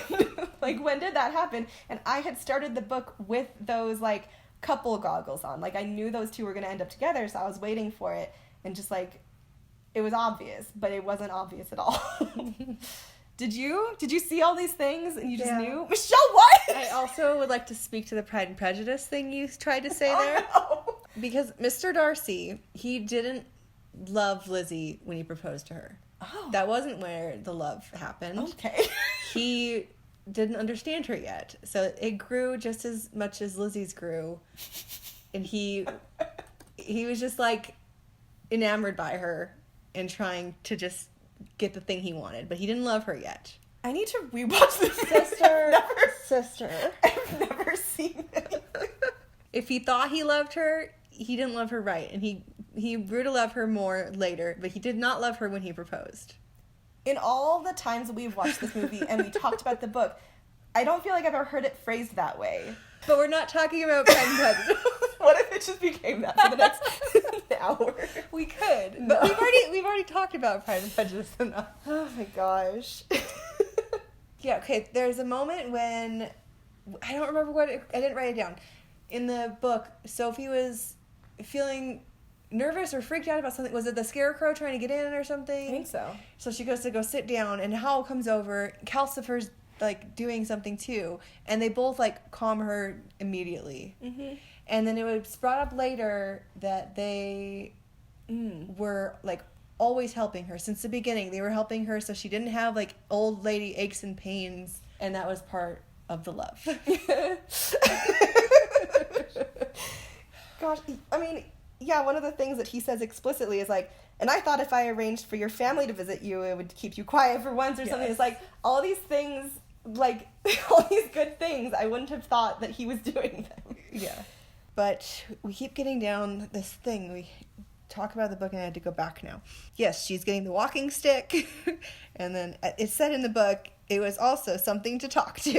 Like, when did that happen? And I had started the book with those, like, couple goggles on. Like, I knew those two were going to end up together, so I was waiting for it, and just, like, it was obvious, but it wasn't obvious at all. Did you see all these things and you just knew? Michelle, what?
I also would like to speak to the Pride and Prejudice thing you tried to say there.
No.
Because Mr. Darcy, he didn't love Lizzie when he proposed to her.
Oh.
That wasn't where the love happened.
Okay.
He didn't understand her yet. So it grew just as much as Lizzie's grew. And he was just, like, enamored by her and trying to just get the thing he wanted. But he didn't love her yet.
I need to rewatch this.
Sister.
I've never seen it.
If he thought he loved her, he didn't love her right. And he grew to love her more later. But he did not love her when he proposed.
In all the times that we've watched this movie and we talked about the book, I don't feel like I've ever heard it phrased that way.
But we're not talking about Pride and Prejudice.
What if it just became that for the next hour?
We could.
No.
But we've already talked about Pride and Prejudice enough.
Oh my gosh.
Yeah, okay. There's a moment when, I don't remember I didn't write it down. In the book, Sophie was feeling nervous or freaked out about something. Was it the scarecrow trying to get in or something?
I think so.
So she goes to go sit down, and Howl comes over. Calcifer's, like, doing something too, and they both, like, calm her immediately. Mm-hmm. And then it was brought up later that they were, like, always helping her since the beginning. They were helping her so she didn't have, like, old lady aches and pains, and that was part of the love.
Gosh, I mean, yeah, one of the things that he says explicitly is, like, and I thought if I arranged for your family to visit you, it would keep you quiet for once or something. It's like, all these things, like, all these good things, I wouldn't have thought that he was doing them.
Yeah. But we keep getting down this thing. We talk about the book, and I had to go back now. Yes, she's getting the walking stick. And then it said in the book, it was also something to talk to.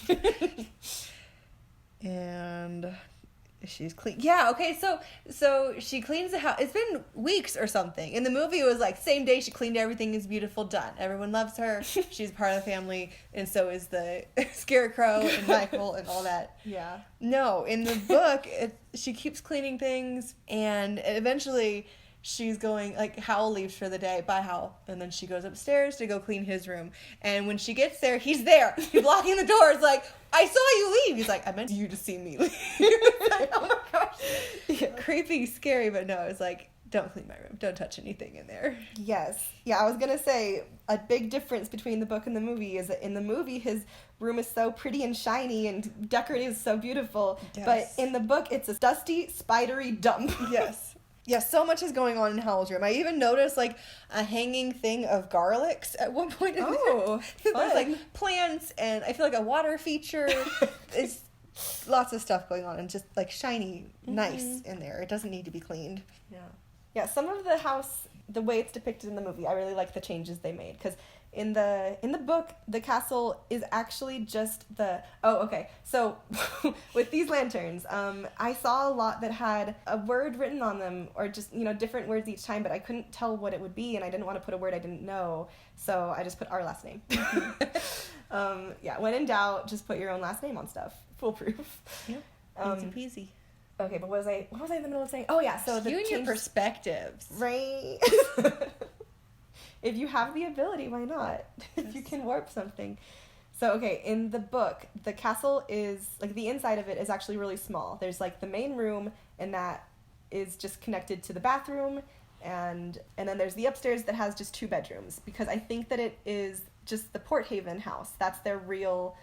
Mm-hmm. And She's clean. Yeah, okay, so she cleans the house. It's been weeks or something. In the movie, it was like, same day she cleaned everything, is beautiful, done. Everyone loves her. She's part of the family, and so is the Scarecrow and Michael and all that.
Yeah.
No, in the book, she keeps cleaning things, and eventually she's going, like, Howl leaves for the day. Bye, Howl. And then she goes upstairs to go clean his room. And when she gets there, he's there. He's blocking the doors, like, I saw you leave. He's like, I meant you to see me leave. Like, oh my gosh. Yeah. Creepy, scary, but no, it's like, don't clean my room. Don't touch anything in there.
Yes. Yeah, I was going to say, a big difference between the book and the movie is that in the movie, his room is so pretty and shiny and decorated, so beautiful.
Yes.
But in the book, it's a dusty, spidery dump.
Yes. Yeah, so much is going on in Howl's room. I even noticed, like, a hanging thing of garlics at one point in
Oh,
there. There's, like, plants, and I feel like a water feature. It's lots of stuff going on, and just, like, shiny, nice in there. It doesn't need to be cleaned.
Yeah. Yeah, some of the house, the way it's depicted in the movie, I really like the changes they made. Because in the book, the castle is actually just the... Oh, okay. So, with these lanterns, I saw a lot that had a word written on them, or just, different words each time, but I couldn't tell what it would be, and I didn't want to put a word I didn't know, so I just put our last name. Yeah, when in doubt, just put your own last name on stuff. Foolproof.
Yeah, easy peasy.
Okay, but what was I in the middle of saying? Oh, yeah, so
you and your perspectives.
Right. If you have the ability, why not? If you can warp something. So, okay, in the book, the castle is, like, the inside of it is actually really small. There's, like, the main room, and that is just connected to the bathroom, and then there's the upstairs that has just 2 bedrooms, because I think that it is just the Port Haven house. That's their real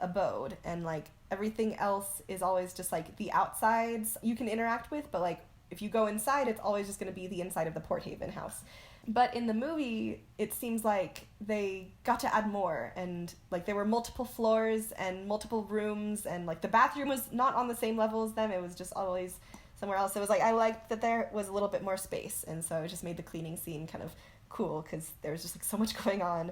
abode, and, like, everything else is always just, like, the outsides you can interact with, but, like, if you go inside, it's always just going to be the inside of the Port Haven house. But in the movie, it seems like they got to add more, and, like, there were multiple floors and multiple rooms, and, like, the bathroom was not on the same level as them. It was just always somewhere else. It was like, I liked that there was a little bit more space, and so it just made the cleaning scene kind of cool, because there was just, like, so much going on.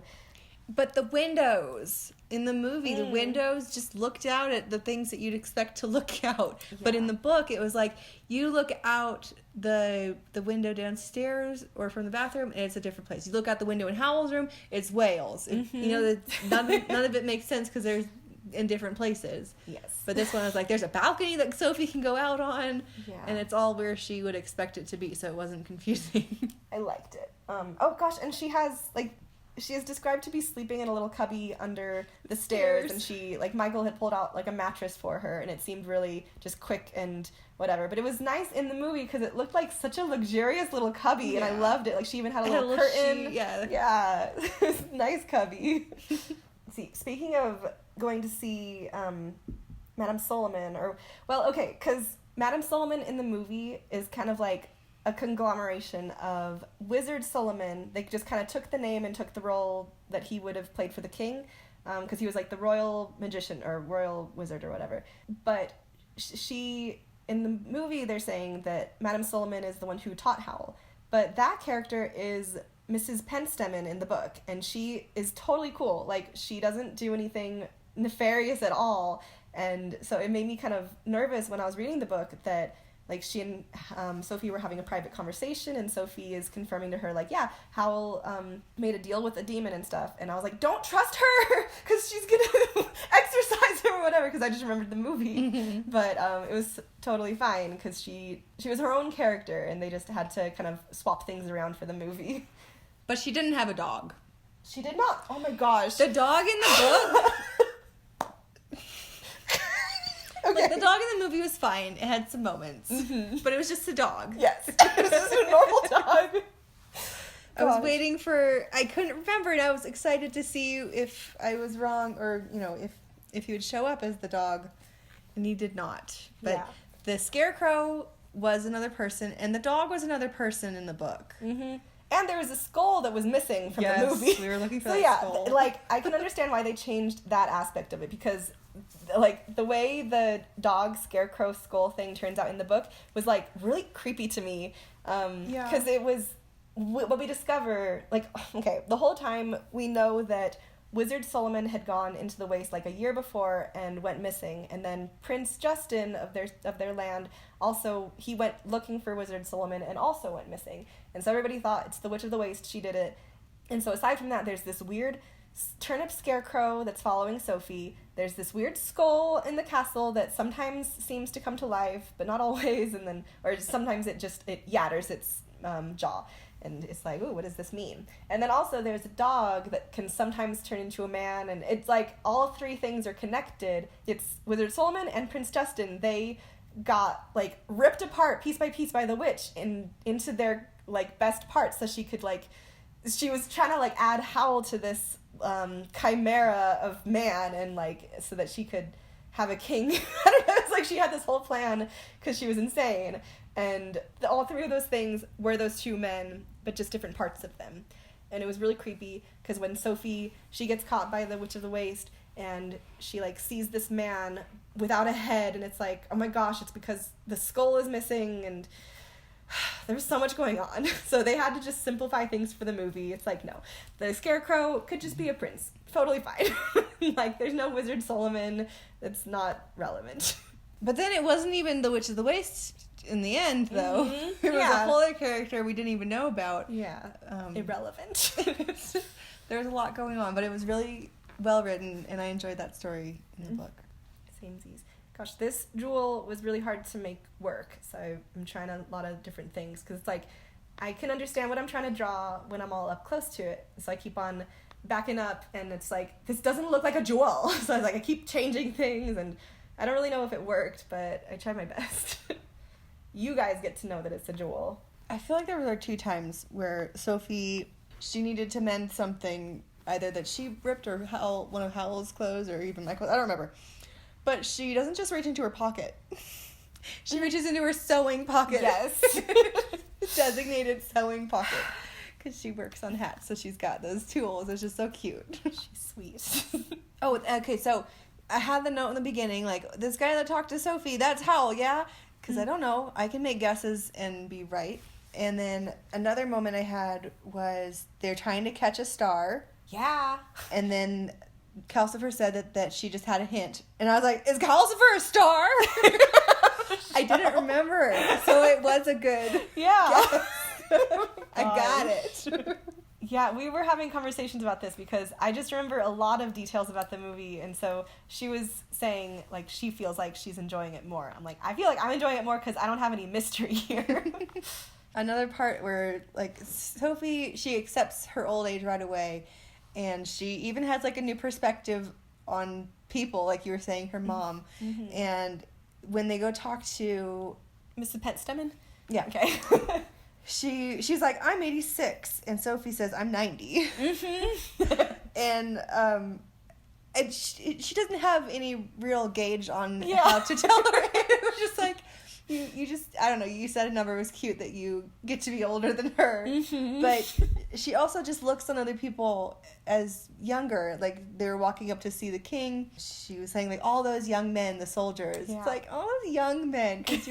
But the windows in the movie, the windows just looked out at the things that you'd expect to look out. Yeah. But in the book, it was like you look out the window downstairs or from the bathroom, and it's a different place. You look out the window in Howl's room, it's Wales. None of it makes sense because they're in different places.
Yes.
But this one was like, there's a balcony that Sophie can go out on, and it's all where she would expect it to be, so it wasn't confusing.
I liked it. Oh gosh, and she is described to be sleeping in a little cubby under the stairs, and she, like, Michael had pulled out, like, a mattress for her, and it seemed really just quick and whatever. But it was nice in the movie because it looked like such a luxurious little cubby, and I loved it. Like, she even had a little curtain. Yeah. Nice cubby. See, speaking of going to see Madame Solomon, because Madame Solomon in the movie is kind of like a conglomeration of Wizard Solomon. They just kind of took the name and took the role that he would have played for the king, because he was like the royal magician or royal wizard or whatever. But she, in the movie, they're saying that Madame Solomon is the one who taught Howl. But that character is Mrs. Penstemon in the book, and she is totally cool. Like, she doesn't do anything nefarious at all, and so it made me kind of nervous when I was reading the book that, like, she and Sophie were having a private conversation, and Sophie is confirming to her, like, yeah, Howl made a deal with a demon and stuff. And I was like, don't trust her, because she's going to exorcise him or whatever, because I just remembered the movie. But it was totally fine, because she was her own character, and they just had to kind of swap things around for the movie.
But she didn't have a dog.
She did not. Oh my gosh.
The dog in the book... Okay. Like, the dog in the movie was fine. It had some moments. But it was just a dog.
Yes. It was just a normal dog.
I was waiting for... I couldn't remember, and I was excited to see if I was wrong, or, if he would show up as the dog. And he did not. But the Scarecrow was another person, and the dog was another person in the book.
And there was a skull that was missing from the movie.
We were looking for that skull.
So like, I can understand why they changed that aspect of it, because, like, the way the dog Scarecrow skull thing turns out in the book was, like, really creepy to me. Because it was what we discover, like, okay, the whole time we know that Wizard Solomon had gone into the waste like a year before and went missing, and then Prince Justin of their land also, he went looking for Wizard Solomon and also went missing. And so everybody thought it's the Witch of the Waste, she did it. And so aside from that, there's this weird turnip scarecrow that's following Sophie. There's this weird skull in the castle that sometimes seems to come to life, but not always, and then, or sometimes it yatters its jaw. And it's like, ooh, what does this mean? And then also there's a dog that can sometimes turn into a man, and it's like all three things are connected. It's Wizard Solomon and Prince Justin. They got like ripped apart piece by piece by the witch into their like best parts, so she could like, she was trying to like add Howl to this chimera of man, and like so that she could have a king. I don't know, it's like she had this whole plan because she was insane. And all three of those things were those two men, but just different parts of them. And it was really creepy because when Sophie, she gets caught by the Witch of the Waste, and she like sees this man without a head, and it's like, oh my gosh, it's because the skull is missing, and there's so much going on. So they had to just simplify things for the movie. It's like, no, the scarecrow could just be a prince. Totally fine. Like, there's no Wizard Solomon. It's not relevant.
But then it wasn't even the Witch of the Waste in the end, though.
Mm-hmm.
There was a whole other character we didn't even know about.
Yeah. Irrelevant.
There was a lot going on, but it was really well written, and I enjoyed that story in the book.
Samesies. Gosh, this jewel was really hard to make work, so I'm trying a lot of different things, because it's like, I can understand what I'm trying to draw when I'm all up close to it, so I keep on backing up, and it's like, this doesn't look like a jewel, so I was like, I keep changing things, and I don't really know if it worked, but I tried my best. You guys get to know that it's a jewel.
I feel like there were 2 times where Sophie, she needed to mend something, either that she ripped or one of Howl's clothes, or even my clothes, I don't remember. But she doesn't just reach into her pocket. She reaches into her sewing pocket.
Yes.
Designated sewing pocket. Because she works on hats, so she's got those tools. It's just so cute.
She's sweet.
Oh, okay, so I had the note in the beginning, like, this guy that talked to Sophie, that's Howl, yeah? Because I don't know. I can make guesses and be right. And then another moment I had was they're trying to catch a star.
Yeah.
And then Calcifer said that she just had a hint. And I was like, is Calcifer a star? I didn't remember. So it was a good
guess.
I got it.
Yeah, we were having conversations about this because I just remember a lot of details about the movie, and so she was saying, like, she feels like she's enjoying it more. I'm like, I feel like I'm enjoying it more because I don't have any mystery here.
Another part where, like, Sophie, she accepts her old age right away, and she even has, like, a new perspective on people, like you were saying, her mom. Mm-hmm. And when they go talk to
Mrs. Pentstemon?
Yeah.
Okay.
She's like, I'm 86, and Sophie says, I'm 90. Mm-hmm. and she doesn't have any real gauge on how to tell her. It was just like, you just, I don't know, you said a number was cute that you get to be older than her. Mm-hmm. But she also just looks on other people as younger. Like, they were walking up to see the king. She was saying, like, all those young men, the soldiers. Yeah. It's like, all those young men, because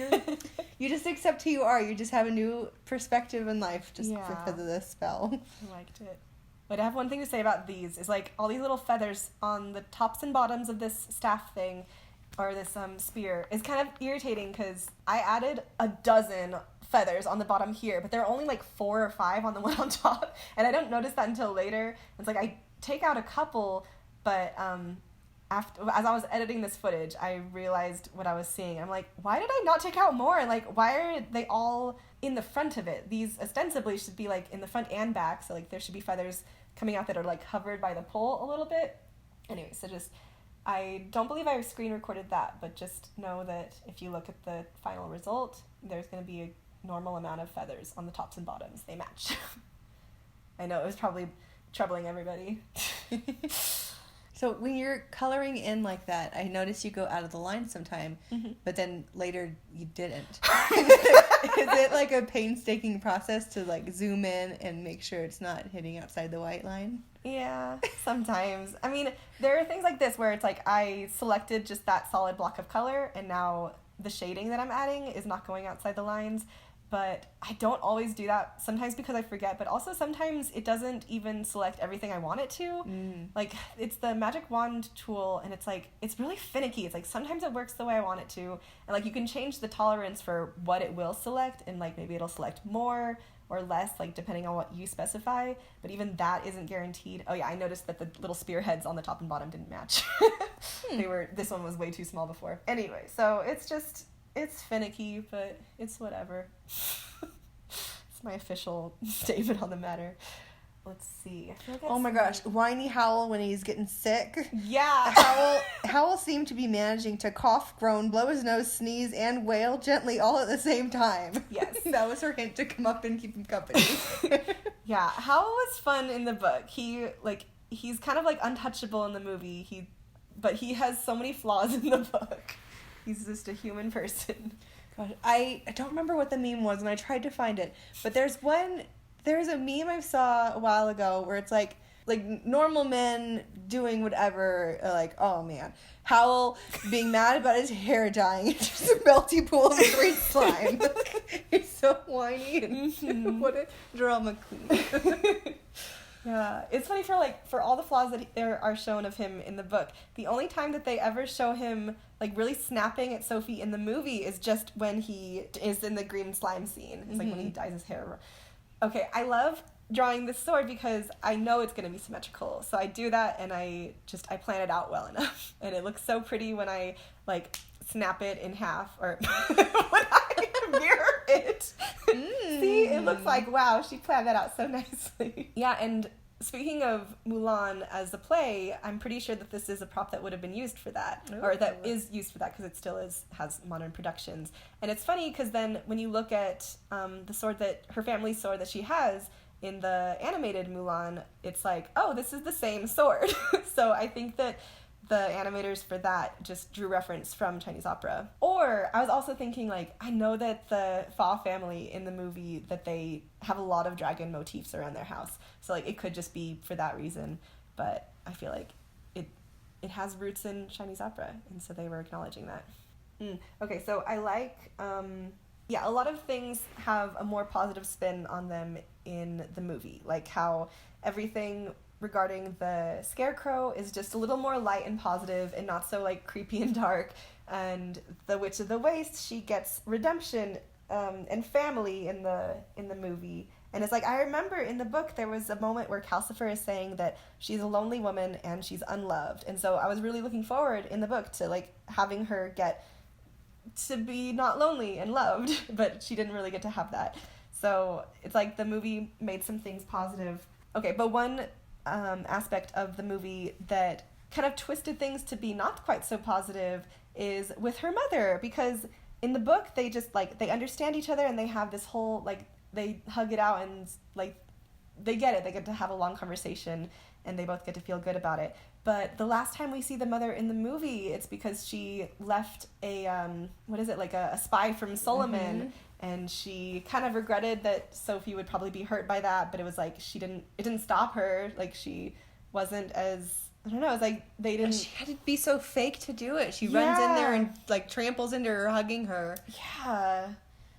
you just accept who you are. You just have a new perspective in life just because of this spell.
I liked it. But I have one thing to say about these, is like all these little feathers on the tops and bottoms of this staff thing, or this spear, is kind of irritating because I added a dozen feathers on the bottom here, but there are only like 4 or 5 on the one on top, and I don't notice that until later. It's like I take out a couple, but after, as I was editing this footage, I realized what I was seeing. I'm like, why did I not take out more? And like, why are they all in the front of it? These ostensibly should be like in the front and back, so like there should be feathers coming out that are like covered by the pole a little bit. Anyway, so just, I don't believe I screen recorded that, but just know that if you look at the final result, there's going to be a normal amount of feathers on the tops and bottoms. They match. I know, it was probably troubling everybody.
So when you're coloring in like that, I noticed you go out of the line sometime, mm-hmm. but then later you didn't. Is it like a painstaking process to like zoom in and make sure it's not hitting outside the white line?
Yeah, sometimes. I mean, there are things like this where it's like I selected just that solid block of color, and now the shading that I'm adding is not going outside the lines. but I don't always do that, sometimes because I forget, but also sometimes it doesn't even select everything I want it to. Like, it's the magic wand tool, and it's like, it's really finicky. It's like, sometimes it works the way I want it to, and like, you can change the tolerance for what it will select, and like, maybe it'll select more or less, like, depending on what you specify, but even that isn't guaranteed. Oh yeah, I noticed that the little spearheads on the top and bottom didn't match. This one was way too small before. Anyway, so it's finicky, but it's whatever. It's my official statement on the matter. Let's see. I feel like
Oh my gosh, whiny Howl when he's getting sick.
Yeah.
Howl seemed to be managing to cough, groan, blow his nose, sneeze, and wail gently all at the same time.
Yes.
That was her hint to come up and keep him company.
Yeah, Howl was fun in the book. He's kind of like untouchable in the movie. But he has so many flaws in the book. He's just a human person.
God, I don't remember what the meme was, and I tried to find it. But there's a meme I saw a while ago where it's like normal men doing whatever, like, oh man, Howl being mad about his hair dyeing into just a melty pool of green slime. He's so whiny and what a drama queen.
Yeah, it's funny for all the flaws that there are shown of him in the book. The only time that they ever show him like really snapping at Sophie in the movie is just when he is in the green slime scene. It's like when he dyes his hair. Okay, I love drawing this sword because I know it's going to be symmetrical. So I do that, and I plan it out well enough. And it looks so pretty when I like snap it in half, or when I mirror it. See, it looks like, wow, she planned that out so nicely. Yeah, and speaking of Mulan as a play, I'm pretty sure that this is a prop that would have been used for that. Ooh. Or that is used for that, because it still has modern productions. And it's funny because then when you look at the sword her family's sword that she has in the animated Mulan, it's like, oh, this is the same sword. So I think that the animators for that just drew reference from Chinese opera. Or I was also thinking, like, I know that the Fa family in the movie, that they have a lot of dragon motifs around their house. So like, it could just be for that reason, but I feel like it has roots in Chinese opera, and so they were acknowledging that. Okay, so I like, a lot of things have a more positive spin on them in the movie, like how everything regarding the scarecrow is just a little more light and positive and not so like creepy and dark, and the Witch of the Waste, she gets redemption and family in the movie. And it's like, I remember in the book there was a moment where Calcifer is saying that she's a lonely woman and she's unloved, and so I was really looking forward in the book to like having her get to be not lonely and loved, but she didn't really get to have that. So it's like the movie made some things positive. Okay, but one aspect of the movie that kind of twisted things to be not quite so positive is with her mother, because in the book they just like, they understand each other and they have this whole like, they hug it out and like they get to have a long conversation and they both get to feel good about it. But the last time we see the mother in the movie, it's because she left a like a spy from Solomon, and she kind of regretted that Sophie would probably be hurt by that, but it was like it didn't stop her. Like, she wasn't as, I don't know, it's like they didn't...
She had to be so fake to do it. She runs in there and like tramples into her, hugging her.
Yeah.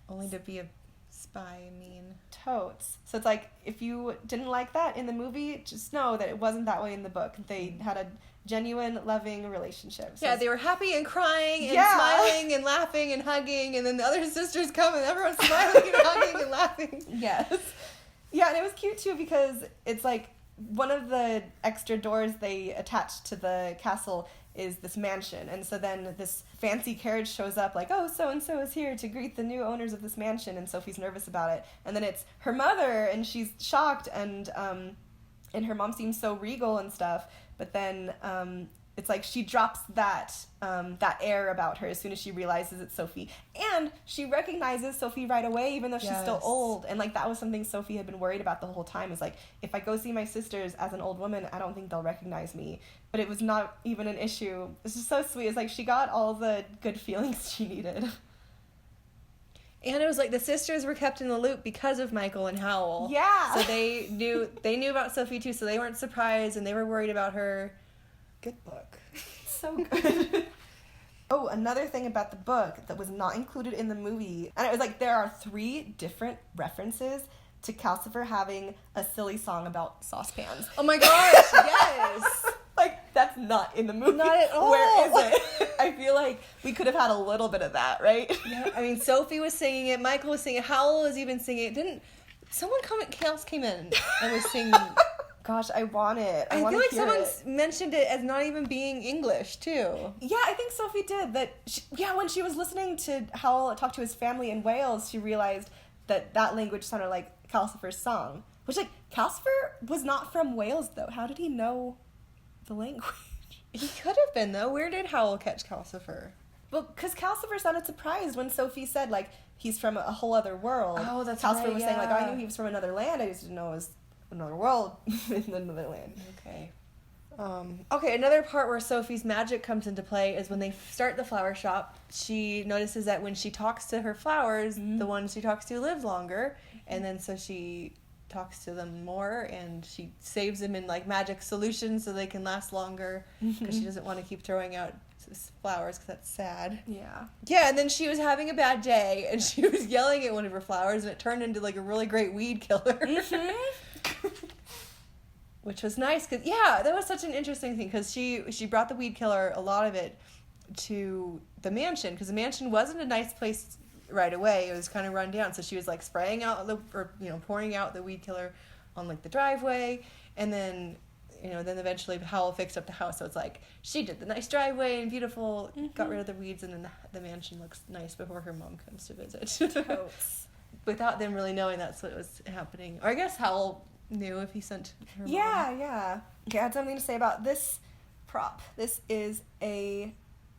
Only to be a spy, I mean.
Totes. So it's like, if you didn't like that in the movie, just know that it wasn't that way in the book. They had a genuine, loving relationship. So
they were happy and crying and smiling and laughing and hugging, and then the other sisters come and everyone's smiling and hugging and laughing.
Yes. Yeah, and it was cute too because it's like one of the extra doors they attached to the castle is this mansion, and so then this fancy carriage shows up like, oh, so-and-so is here to greet the new owners of this mansion, and Sophie's nervous about it, and then it's her mother, and she's shocked, and her mom seems so regal and stuff, but then it's like she drops that air about her as soon as she realizes it's Sophie, and she recognizes Sophie right away, even though she's still old, and like that was something Sophie had been worried about the whole time, is like, if I go see my sisters as an old woman, I don't think they'll recognize me, but it was not even an issue. It's just so sweet. It's like she got all the good feelings she needed.
And it was like the sisters were kept in the loop because of Michael and Howl.
Yeah.
So they knew about Sophie too, so they weren't surprised and they were worried about her.
Good book. So good. Oh, another thing about the book that was not included in the movie, and it was like there are 3 different references to Calcifer having a silly song about saucepans.
Oh my gosh, yes!
Like, that's not in the movie.
Not at all.
Where is it? I feel like we could have had a little bit of that, right?
Yeah, I mean, Sophie was singing it, Michael was singing it, Howl was even singing it. Someone else came in and was singing.
Gosh, I want it.
I feel like someone mentioned it as not even being English, too.
Yeah, I think Sophie did. When she was listening to Howl talk to his family in Wales, she realized that language sounded like Calcifer's song. Which, like, Calcifer was not from Wales, though. How did he know the language?
He could have been, though. Where did Howl catch Calcifer?
Well, because Calcifer sounded surprised when Sophie said, like, he's from a whole other world.
Oh, that's
Calcifer
right,
was saying, like, I knew he was from another land. I just didn't know it was another world in another land.
Okay. Okay, another part where Sophie's magic comes into play is when they start the flower shop. She notices that when she talks to her flowers, the ones she talks to live longer, and then so she talks to them more, and she saves them in like magic solutions so they can last longer because she doesn't want to keep throwing out flowers because that's sad. Yeah, and then she was having a bad day, and she was yelling at one of her flowers, and it turned into like a really great weed killer. Which was nice, because, yeah, that was such an interesting thing, because she brought the weed killer, a lot of it, to the mansion, because the mansion wasn't a nice place right away. It was kind of run down, so she was, like, pouring out the weed killer on, like, the driveway, and then, then eventually Howl fixed up the house, so it's like, she did the nice driveway and beautiful, got rid of the weeds, and then the mansion looks nice before her mom comes to visit. Without them really knowing that's what was happening. Or I guess Howl knew if he sent her mom.
Yeah. Okay, I had something to say about this prop. This is a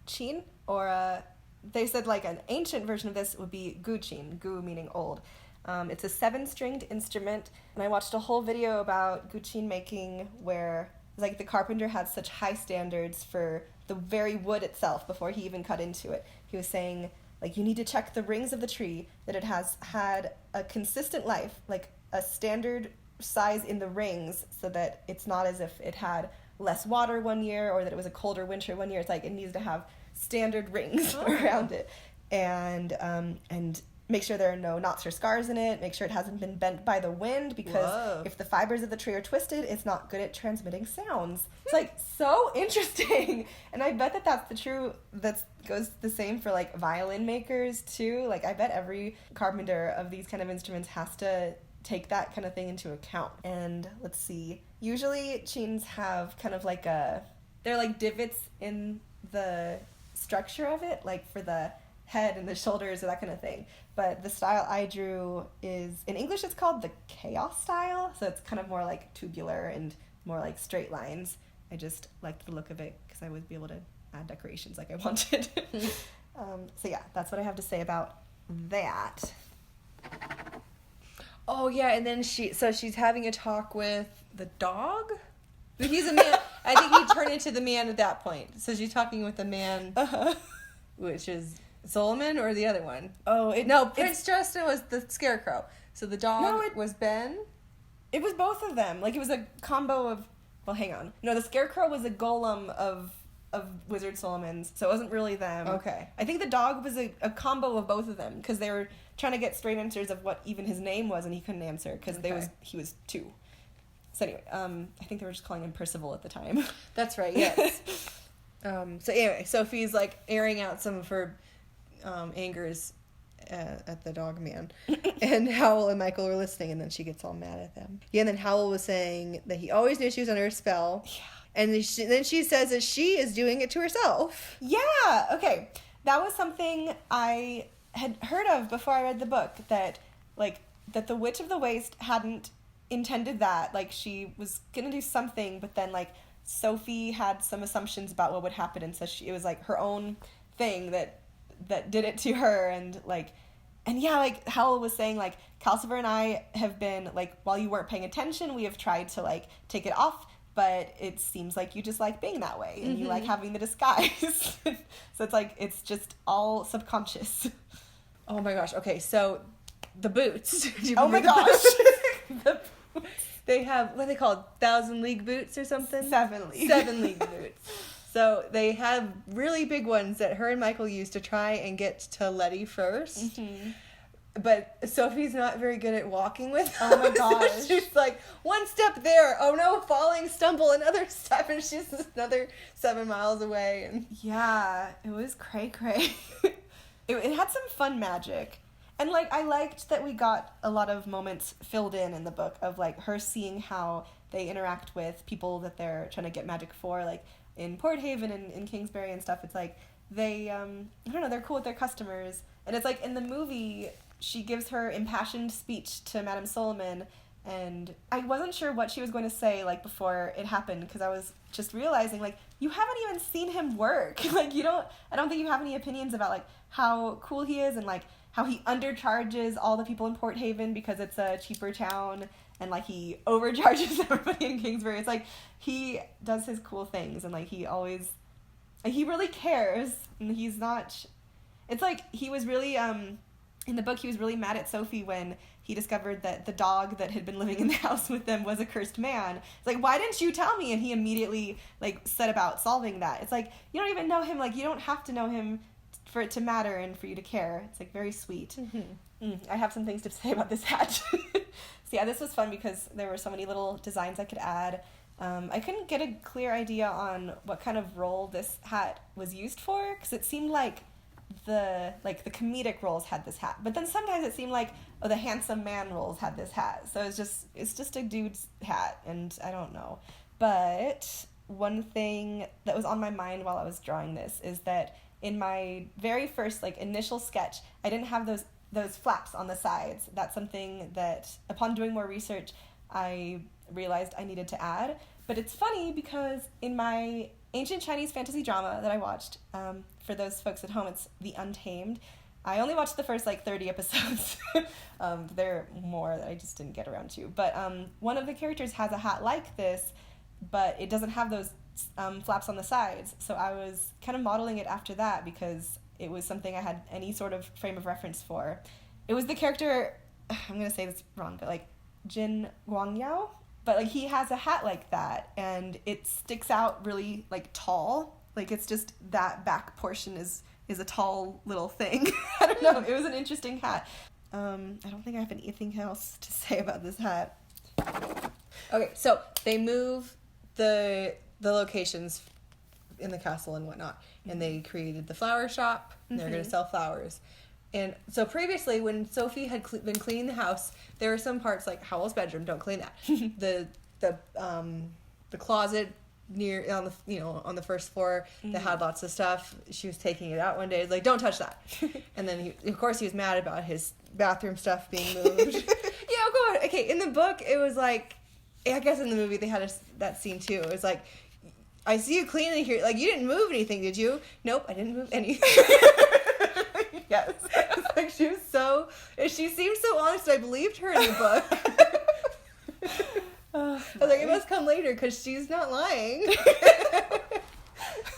guqin, or they said like an ancient version of this would be guqin, gu meaning old. It's a 7-stringed instrument, and I watched a whole video about guqin making where like the carpenter had such high standards for the very wood itself before he even cut into it. He was saying, like, you need to check the rings of the tree, that it has had a consistent life, like a standard size in the rings, so that it's not as if it had less water one year or that it was a colder winter one year. It's like it needs to have standard rings around it, and make sure there are no knots or scars in it. Make sure it hasn't been bent by the wind, because if the fibers of the tree are twisted, it's not good at transmitting sounds. It's like so interesting, and I bet that goes the same for like violin makers too. Like I bet every carpenter of these kind of instruments has to take that kind of thing into account. And let's see, usually guqins have kind of like they're like divots in the structure of it, like for the head and the shoulders or that kind of thing. But the style I drew is, in English it's called the chaos style, so it's kind of more like tubular and more like straight lines. I just liked the look of it because I would be able to add decorations like I wanted. So yeah, that's what I have to say about that.
Oh yeah, and then she's having a talk with the dog? He's a man. I think he turned into the man at that point. So she's talking with the man, which is Solomon or the other one? Prince Justin was the scarecrow. So the dog was Ben?
It was both of them. Like, it was a combo of... Well, hang on. No, the scarecrow was a golem of Wizard Solomon's, so it wasn't really them.
Okay.
I think the dog was a combo of both of them, because they were trying to get straight answers of what even his name was, and he couldn't answer, because he was 2. So anyway, I think they were just calling him Percival at the time.
That's right, yes. So anyway, Sophie's, like, airing out some of her angers at the dog man. And Howl and Michael were listening, and then she gets all mad at them. Yeah, and then Howl was saying that he always knew she was under a spell. Yeah. And then she says that she is doing it to herself.
Yeah, okay. That was something I had heard of before I read the book, that the Witch of the Waste hadn't intended that. Like, she was gonna do something, but then, like, Sophie had some assumptions about what would happen, and so it was, like, her own thing that did it to her. And yeah, like Howl was saying, like, Calcifer and I have been, like, while you weren't paying attention, we have tried to, like, take it off, but it seems like you just like being that way, and you like having the disguise. So it's like, it's just all subconscious.
Oh my gosh. Okay, so the boots.
Oh my gosh.
They have, what are they called? 1,000 League boots or something?
7 League.
7 League boots. So they have really big ones that her and Michael used to try and get to Letty first. Mm-hmm. But Sophie's not very good at walking with them.
Oh my gosh.
So she's like, one step there. Oh no, falling, stumble, another step. And she's another 7 miles away. And
yeah, it was cray-cray. It had some fun magic. And, like, I liked that we got a lot of moments filled in the book of, like, her seeing how they interact with people that they're trying to get magic for. Like, in Port Haven and in Kingsbury and stuff, it's like they, I don't know, they're cool with their customers. And it's like in the movie, she gives her impassioned speech to Madame Solomon, and I wasn't sure what she was going to say, like, before it happened, because I was just realizing, like, you haven't even seen him work. Like, I don't think you have any opinions about, like, how cool he is and, like, how he undercharges all the people in Port Haven because it's a cheaper town, and, like, he overcharges everybody in Kingsbury. It's like, he does his cool things, and, like, he really cares, and he's not, it's like, he was really, in the book, he was really mad at Sophie when he discovered that the dog that had been living in the house with them was a cursed man. It's like, why didn't you tell me? And he immediately, like, set about solving that. It's like, you don't even know him. Like, you don't have to know him for it to matter and for you to care. It's, like, very sweet. Mm-hmm. I have some things to say about this hat. So, yeah, this was fun because there were so many little designs I could add. I couldn't get a clear idea on what kind of role this hat was used for, because it seemed like the comedic roles had this hat, but then sometimes it seemed like the handsome man roles had this hat. So it's just a dude's hat, and I don't know. But one thing that was on my mind while I was drawing this is that in my very first, like, initial sketch, I didn't have those flaps on the sides. That's something that upon doing more research I realized I needed to add. But it's funny because in my ancient Chinese fantasy drama that I watched, for those folks at home, it's The Untamed. I only watched the first, like, 30 episodes. There are more that I just didn't get around to. But one of the characters has a hat like this, but it doesn't have those flaps on the sides. So I was kind of modeling it after that because it was something I had any sort of frame of reference for. It was the character, I'm going to say this wrong, but, like, Jin Guangyao. But, like, he has a hat like that, and it sticks out really, like, tall. Like, it's just that back portion is a tall little thing. I don't know. It was an interesting hat. I don't think I have anything else to say about this hat.
Okay, so they move the locations in the castle and whatnot, and they created the flower shop, and they're going to sell flowers. And so previously, when Sophie had been cleaning the house, there were some parts like Howl's bedroom. Don't clean that. The closet near on the first floor that had lots of stuff. She was taking it out one day. Like, don't touch that. And then he was mad about his bathroom stuff being moved. Yeah, go on. Okay, in the book, it was like, I guess in the movie they had that scene too. It was like, I see you cleaning here. Like, you didn't move anything, did you? Nope, I didn't move anything. Yes. It's like she seemed so honest. I believed her in the book. I was like, it must come later because she's not lying.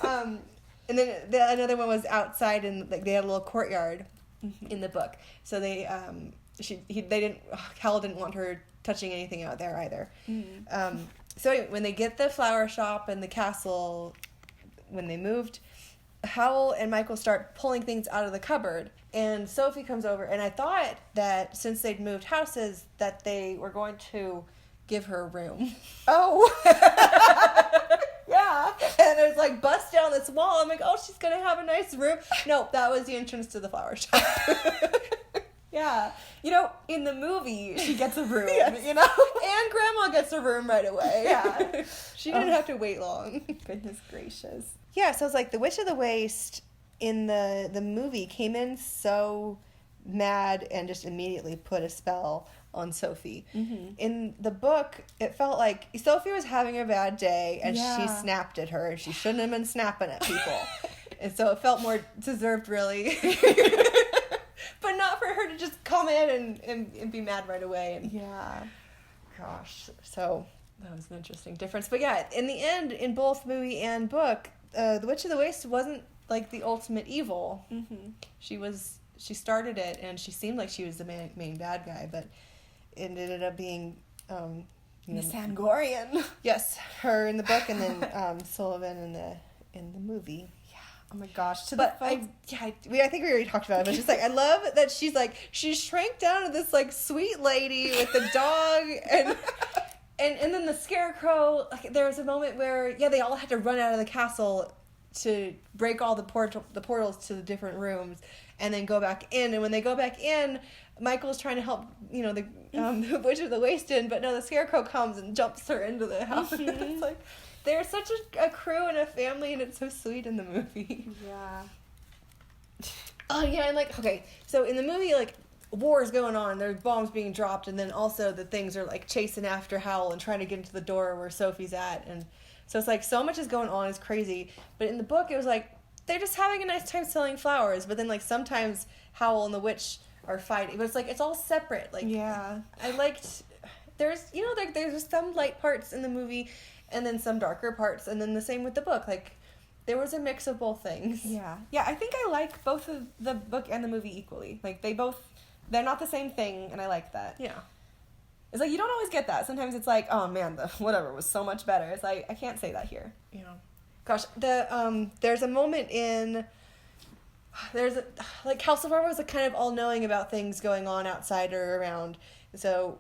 And then another one was outside, and, like, they had a little courtyard in the book. So Howl didn't want her touching anything out there either. So anyway, when they get the flower shop and the castle, when they moved, Howl and Michael start pulling things out of the cupboard, and Sophie comes over, and I thought that since they'd moved houses that they were going to give her a room.
Oh!
Yeah. And it was like, bust down this wall. I'm like, oh, she's going to have a nice room. No, that was the entrance to the flower shop.
Yeah. In the movie, she gets a room,
Yes. And Grandma gets a room right away.
Yeah.
She didn't have to wait long.
Goodness gracious.
Yeah, so it's like the Witch of the Waste in the movie came in so mad and just immediately put a spell on Sophie. In the book, it felt like Sophie was having a bad day and she snapped at her, and she shouldn't have been snapping at people. And so it felt more deserved, really. But not for her to just come in and be mad right away. And
Yeah.
gosh, so that was an interesting difference. But yeah, in the end, in both movie and book, the Witch of the Waste wasn't, like, the ultimate evil. She started it, and she seemed like she was the main bad guy, but it ended up being
Miss Angorian.
yes, her in the book, and then Sullivan in the movie.
Oh my gosh.
I think we already talked about it, but just like, I love that she shrank down to this like sweet lady with the dog and then the scarecrow. Like, there was a moment where they all had to run out of the castle to break all the portals to the different rooms and then go back in. And when they go back in, Michael's trying to help, the Witch of the Waste Inn, but no, the scarecrow comes and jumps her into the house. It's like, they're such a crew and a family, and it's so sweet in the movie.
Yeah.
Oh, yeah, and like, okay, so in the movie, like, war is going on, there's bombs being dropped, and then also the things are, like, chasing after Howl and trying to get into the door where Sophie's at, and so it's like, so much is going on, it's crazy, but in the book, it was like, they're just having a nice time selling flowers, but then, like, sometimes Howl and the witch are fighting, but it's like, it's all separate, like,
yeah.
I liked, there's some light parts in the movie, and then some darker parts, and then the same with the book. Like, there was a mix of both things.
Yeah. Yeah, I think I like both of the book and the movie equally. Like, they're not the same thing, and I like that.
Yeah.
It's like, you don't always get that. Sometimes it's like, oh man, the whatever was so much better. It's like, I can't say that here.
Yeah. Gosh, there's a moment like, Calcifer was kind of all-knowing about things going on outside or around. So,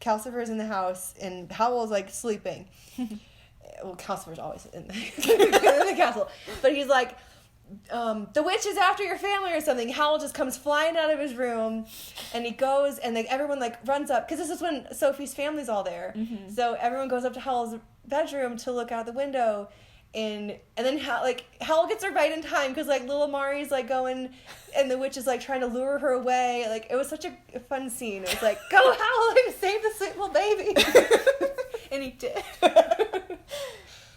Calcifer's in the house, and Howl's, like, sleeping. Well, Calcifer's always in the, in the castle. But he's like, the witch is after your family or something. Howl just comes flying out of his room, and he goes, and like, everyone, like, runs up. Because this is when Sophie's family's all there. Mm-hmm. So everyone goes up to Howl's bedroom to look out the window. And then Howl gets her right in time because like little Mari's like going and the witch is like trying to lure her away. Like, it was such a fun scene. It was like, go Howl and save the sweet little baby. And he did.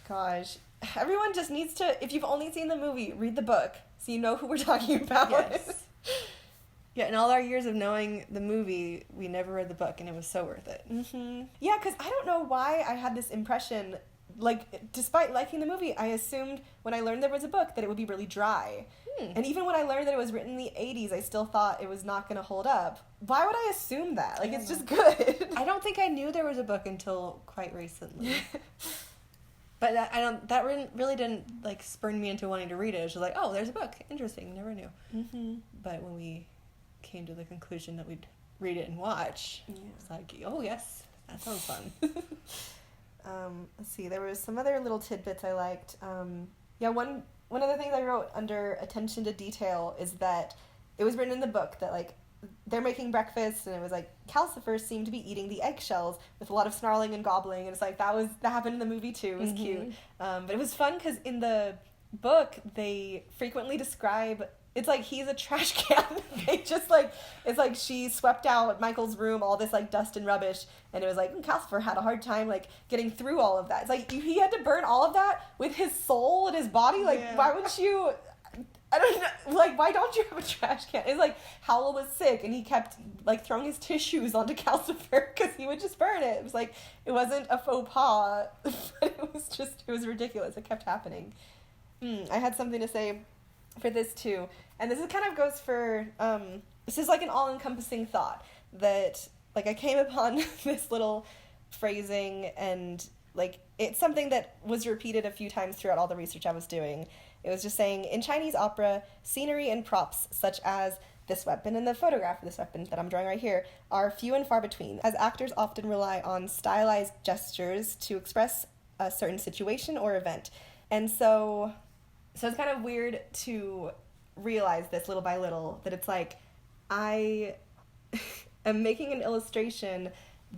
Gosh, everyone just needs to, if you've only seen the movie, read the book so you know who we're talking about.
Yes. Yeah, in all our years of knowing the movie, we never read the book, and it was so worth it.
Mm-hmm. Yeah, because I don't know why I had this impression. Like, despite liking the movie, I assumed when I learned there was a book that it would be really dry. And even when I learned that it was written in the 80s, I still thought it was not going to hold up. Why would I assume that? Like, it's just good.
I don't think I knew there was a book until quite recently. But that really didn't, like, spurn me into wanting to read it. It was just like, oh, there's a book. Interesting. Never knew. Mm-hmm. But when we came to the conclusion that we'd read it and watch, it's like, oh, yes, that sounds fun.
Let's see, there was some other little tidbits I liked. One of the things I wrote under attention to detail is that it was written in the book that, like, they're making breakfast, and it was like, Calcifer seemed to be eating the eggshells with a lot of snarling and gobbling, and it's like, that happened in the movie too. It was cute. But it was fun because in the book, they frequently describe, it's like he's a trash can. They just, like, it's like she swept out Michael's room, all this, like, dust and rubbish, and it was like, Calcifer had a hard time, like, getting through all of that. It's like, he had to burn all of that with his soul and his body. Like, why would you, I don't know, like, why don't you have a trash can? It's like, Howl was sick, and he kept, like, throwing his tissues onto Calcifer because he would just burn it. It was like, it wasn't a faux pas, but it was ridiculous. It kept happening. I had something to say for this too, and this is kind of goes for this is like an all-encompassing thought that, like, I came upon this little phrasing, and like, it's something that was repeated a few times throughout all the research I was doing. It was just saying, in Chinese opera, scenery and props such as this weapon and the photograph of this weapon that I'm drawing right here are few and far between, as actors often rely on stylized gestures to express a certain situation or event. And so it's kind of weird to realize this little by little, that it's like, I am making an illustration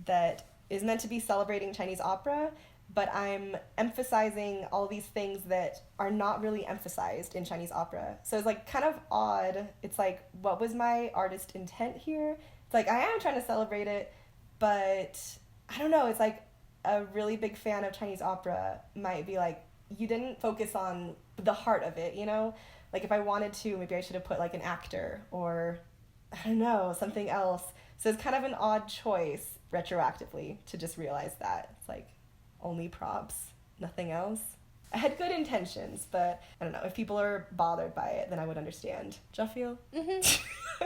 that is meant to be celebrating Chinese opera, but I'm emphasizing all these things that are not really emphasized in Chinese opera. So it's like kind of odd. It's like, what was my artist intent here? It's like, I am trying to celebrate it, but I don't know. It's like, a really big fan of Chinese opera might be like, you didn't focus on the heart of it, you know? Like, if I wanted to, maybe I should have put, like, an actor or, I don't know, something else. So it's kind of an odd choice, retroactively, to just realize that. It's like, only props, nothing else. I had good intentions, but I don't know. If people are bothered by it, then I would understand. Do y'all feel? Mm-hmm.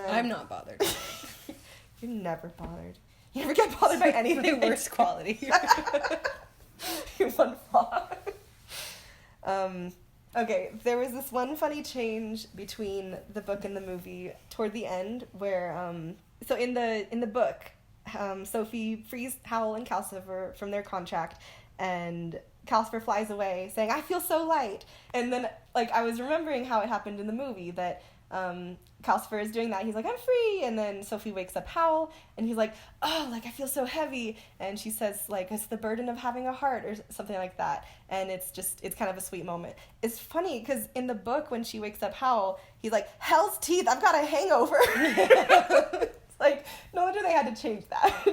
I'm not bothered.
You're never bothered. You never get bothered by anything.
Worst quality.
One flaw. Okay, there was this one funny change between the book and the movie toward the end where, so in the book, Sophie frees Howl and Calcifer from their contract, and Calcifer flies away saying, "I feel so light." And then, like, I was remembering how it happened in the movie that Calcifer is doing that. He's like, "I'm free." And then Sophie wakes up Howl, and he's like, "Oh, like, I feel so heavy." And she says, like, "It's the burden of having a heart," or something like that. And it's kind of a sweet moment. It's funny, because in the book, when she wakes up Howl, he's like, "Hell's teeth, I've got a hangover." It's like, no wonder they had to change that.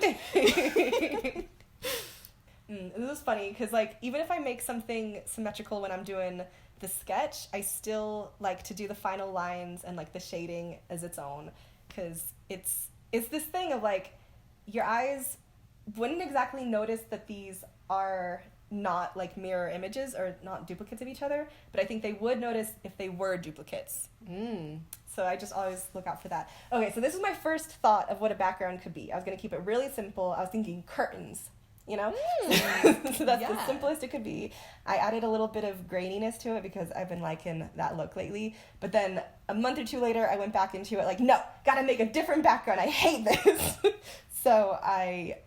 This is funny, because, like, even if I make something symmetrical when I'm doing the sketch, I still like to do the final lines and, like, the shading as its own, because it's this thing of, like, your eyes wouldn't exactly notice that these are not, like, mirror images or not duplicates of each other, but I think they would notice if they were duplicates. So I just always look out for that. Okay, so this is my first thought of what a background could be. I was going to keep it really simple. I was thinking curtains. You know? So that's the simplest it could be. I added a little bit of graininess to it because I've been liking that look lately. But then a month or two later, I went back into it like, no, gotta make a different background. I hate this. So I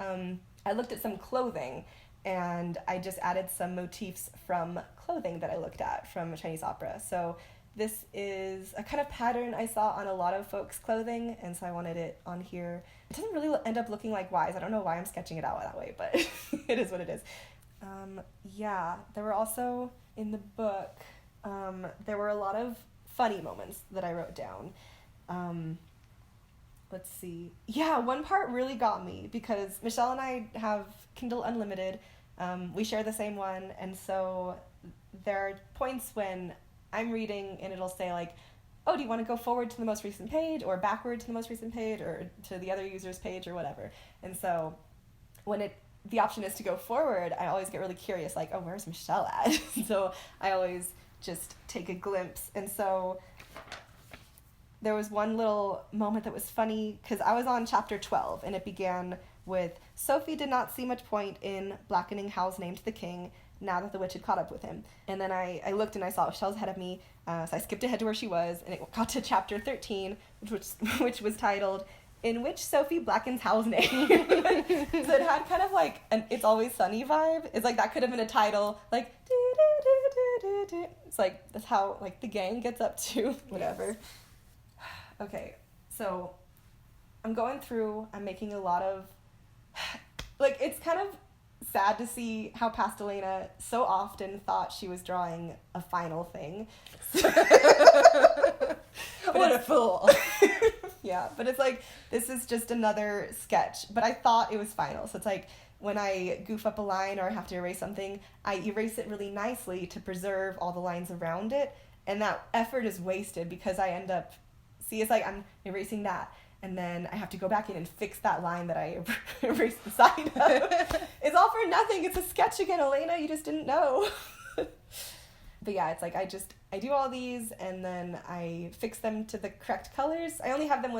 looked at some clothing, and I just added some motifs from clothing that I looked at from Chinese opera. So this is a kind of pattern I saw on a lot of folks' clothing, and so I wanted it on here. It doesn't really end up looking like Wise. I don't know why I'm sketching it out that way, but it is what it is. Yeah, there were also, in the book, there were a lot of funny moments that I wrote down. Let's see. Yeah, one part really got me, because Michelle and I have Kindle Unlimited. We share the same one, and so there are points when I'm reading and it'll say, like, "Oh, do you want to go forward to the most recent page, or backward to the most recent page, or to the other user's page, or whatever?" And so when the option is to go forward, I always get really curious, like, "Oh, where's Michelle at?" So I always just take a glimpse. And so there was one little moment that was funny, because I was on chapter 12, and it began with, "Sophie did not see much point in blackening Howl's name to the king, now that the witch had caught up with him." And then I looked and I saw Michelle's ahead of me, so I skipped ahead to where she was, and it got to chapter 13, which was titled, "In which Sophie blackens Howl's name." So it had kind of like an It's Always Sunny vibe. It's like that could have been a title, like, it's like, that's how, like, the gang gets up to whatever. Okay, so I'm going through, I'm making a lot of, like, it's kind of sad to see how Pastelena so often thought she was drawing a final thing.
What a fool.
Yeah, but it's like, this is just another sketch, but I thought it was final. So it's like, when I goof up a line or I have to erase something, I erase it really nicely to preserve all the lines around it, and that effort is wasted because I end up, see, it's like I'm erasing that, and then I have to go back in and fix that line that I erased the side of. It's all for nothing. It's a sketch again, Elena. You just didn't know. But yeah, it's like I do all these, and then I fix them to the correct colors. I only have them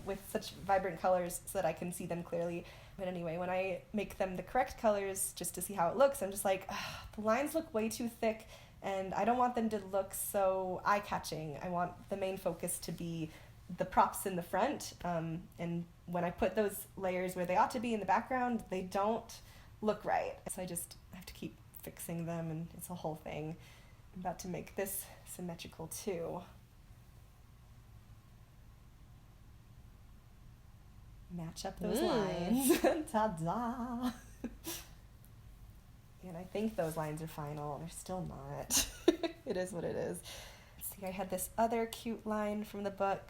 with such vibrant colors so that I can see them clearly. But anyway, when I make them the correct colors just to see how it looks, I'm just like, the lines look way too thick, and I don't want them to look so eye-catching. I want the main focus to be the props in the front, and when I put those layers where they ought to be in the background, they don't look right. So I just have to keep fixing them, and it's a whole thing. I'm about to make this symmetrical too. Match up those lines. Ta-da! And I think those lines are final. They're still not. It is what it is. See, I had this other cute line from the book.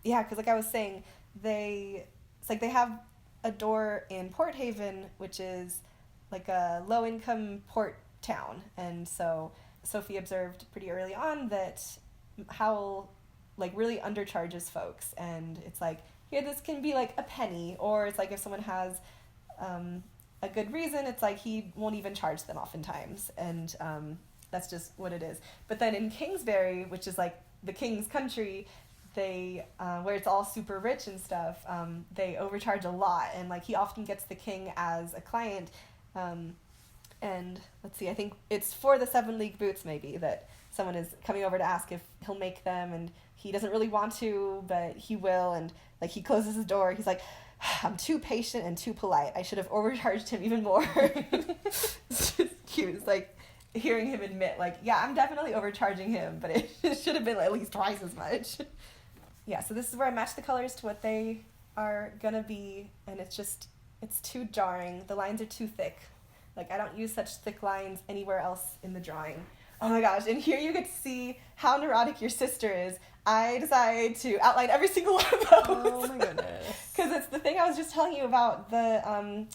Yeah, because like I was saying, it's like they have a door in Port Haven, which is like a low-income port town. And so Sophie observed pretty early on that Howl, like, really undercharges folks. And it's like, here, this can be like a penny, or it's like if someone has a good reason, it's like he won't even charge them oftentimes, and that's just what it is. But then in Kingsbury, which is like the king's country, they where it's all super rich and stuff, they overcharge a lot, and like he often gets the king as a client, And let's see, I think it's for the 7 league boots maybe that someone is coming over to ask if he'll make them, and he doesn't really want to, but he will, and like he closes his door. He's like, I'm too patient and too polite. I should have overcharged him even more. It's just cute. It's like hearing him admit, like, yeah, I'm definitely overcharging him, but it should have been at least twice as much. Yeah, so this is where I match the colors to what they are gonna be, and it's too jarring. The lines are too thick. Like, I don't use such thick lines anywhere else in the drawing. Oh my gosh, and here you get to see how neurotic your sister is. I decided to outline every single one of those.
Oh my goodness.
Because it's the thing I was just telling you about the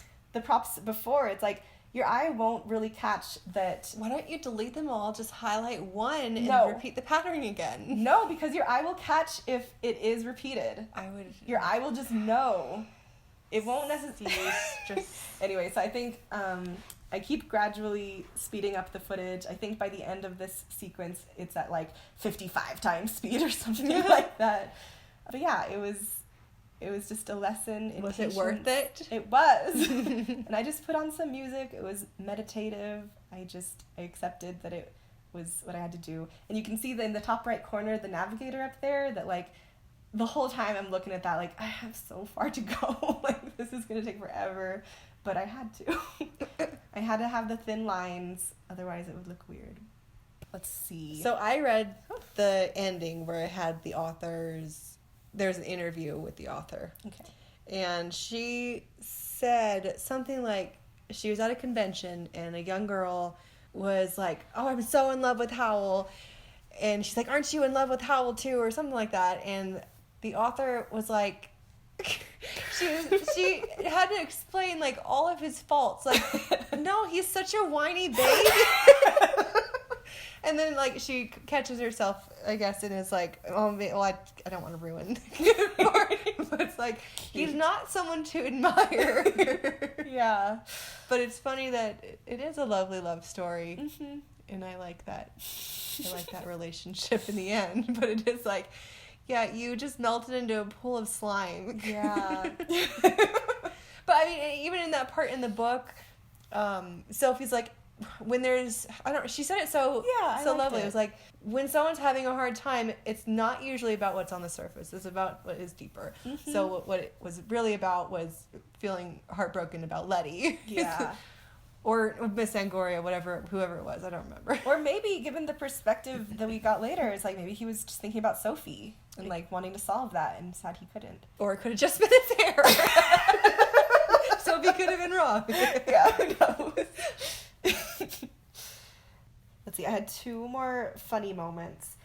props before. It's like, your eye won't really catch that.
Why don't you delete them all, just highlight one and
No.
repeat the pattern again?
No, because your eye will catch if it is repeated. Your eye will just know. It won't necessarily just... Anyway, so I think I keep gradually speeding up the footage. I think by the end of this sequence, it's at like 55 times speed or something like that. But yeah, it was just a lesson in
Was
patience.
it worth it?
It was. And I just put on some music. It was meditative. I accepted that it was what I had to do. And you can see that in the top right corner, the navigator up there, that like the whole time I'm looking at that, like, I have so far to go. Like, this is going to take forever. But I had to. I had to have the thin lines. Otherwise, it would look weird. Let's see.
So I read the ending where it had the author's... There's an interview with the author.
Okay.
And she said something like she was at a convention and a young girl was like, oh, I'm so in love with Howl. And she's like, aren't you in love with Howl too? Or something like that. And the author was like, she had to explain like all of his faults. Like, no, he's such a whiny baby. And then like she catches herself, I guess, and is like, oh, well, I don't want to ruin the part. But it's like, he's not someone to admire.
Yeah.
But it's funny that it is a lovely love story.
Mm-hmm.
And I like that. I like that relationship in the end. But it is like, yeah, you just melted into a pool of slime.
Yeah.
But I mean, even in that part in the book, Sophie's like, when there's, she said it so lovely. It was like, when someone's having a hard time, it's not usually about what's on the surface. It's about what is deeper. Mm-hmm. So what it was really about was feeling heartbroken about Letty.
Yeah.
Or Miss Angoria, whoever it was. I don't remember.
Or maybe, given the perspective that we got later, it's like maybe he was just thinking about Sophie and like wanting to solve that and sad he couldn't.
Or it could have just been a terror. Sophie could have been wrong.
Yeah, who knows? Let's see, I had 2 more funny moments.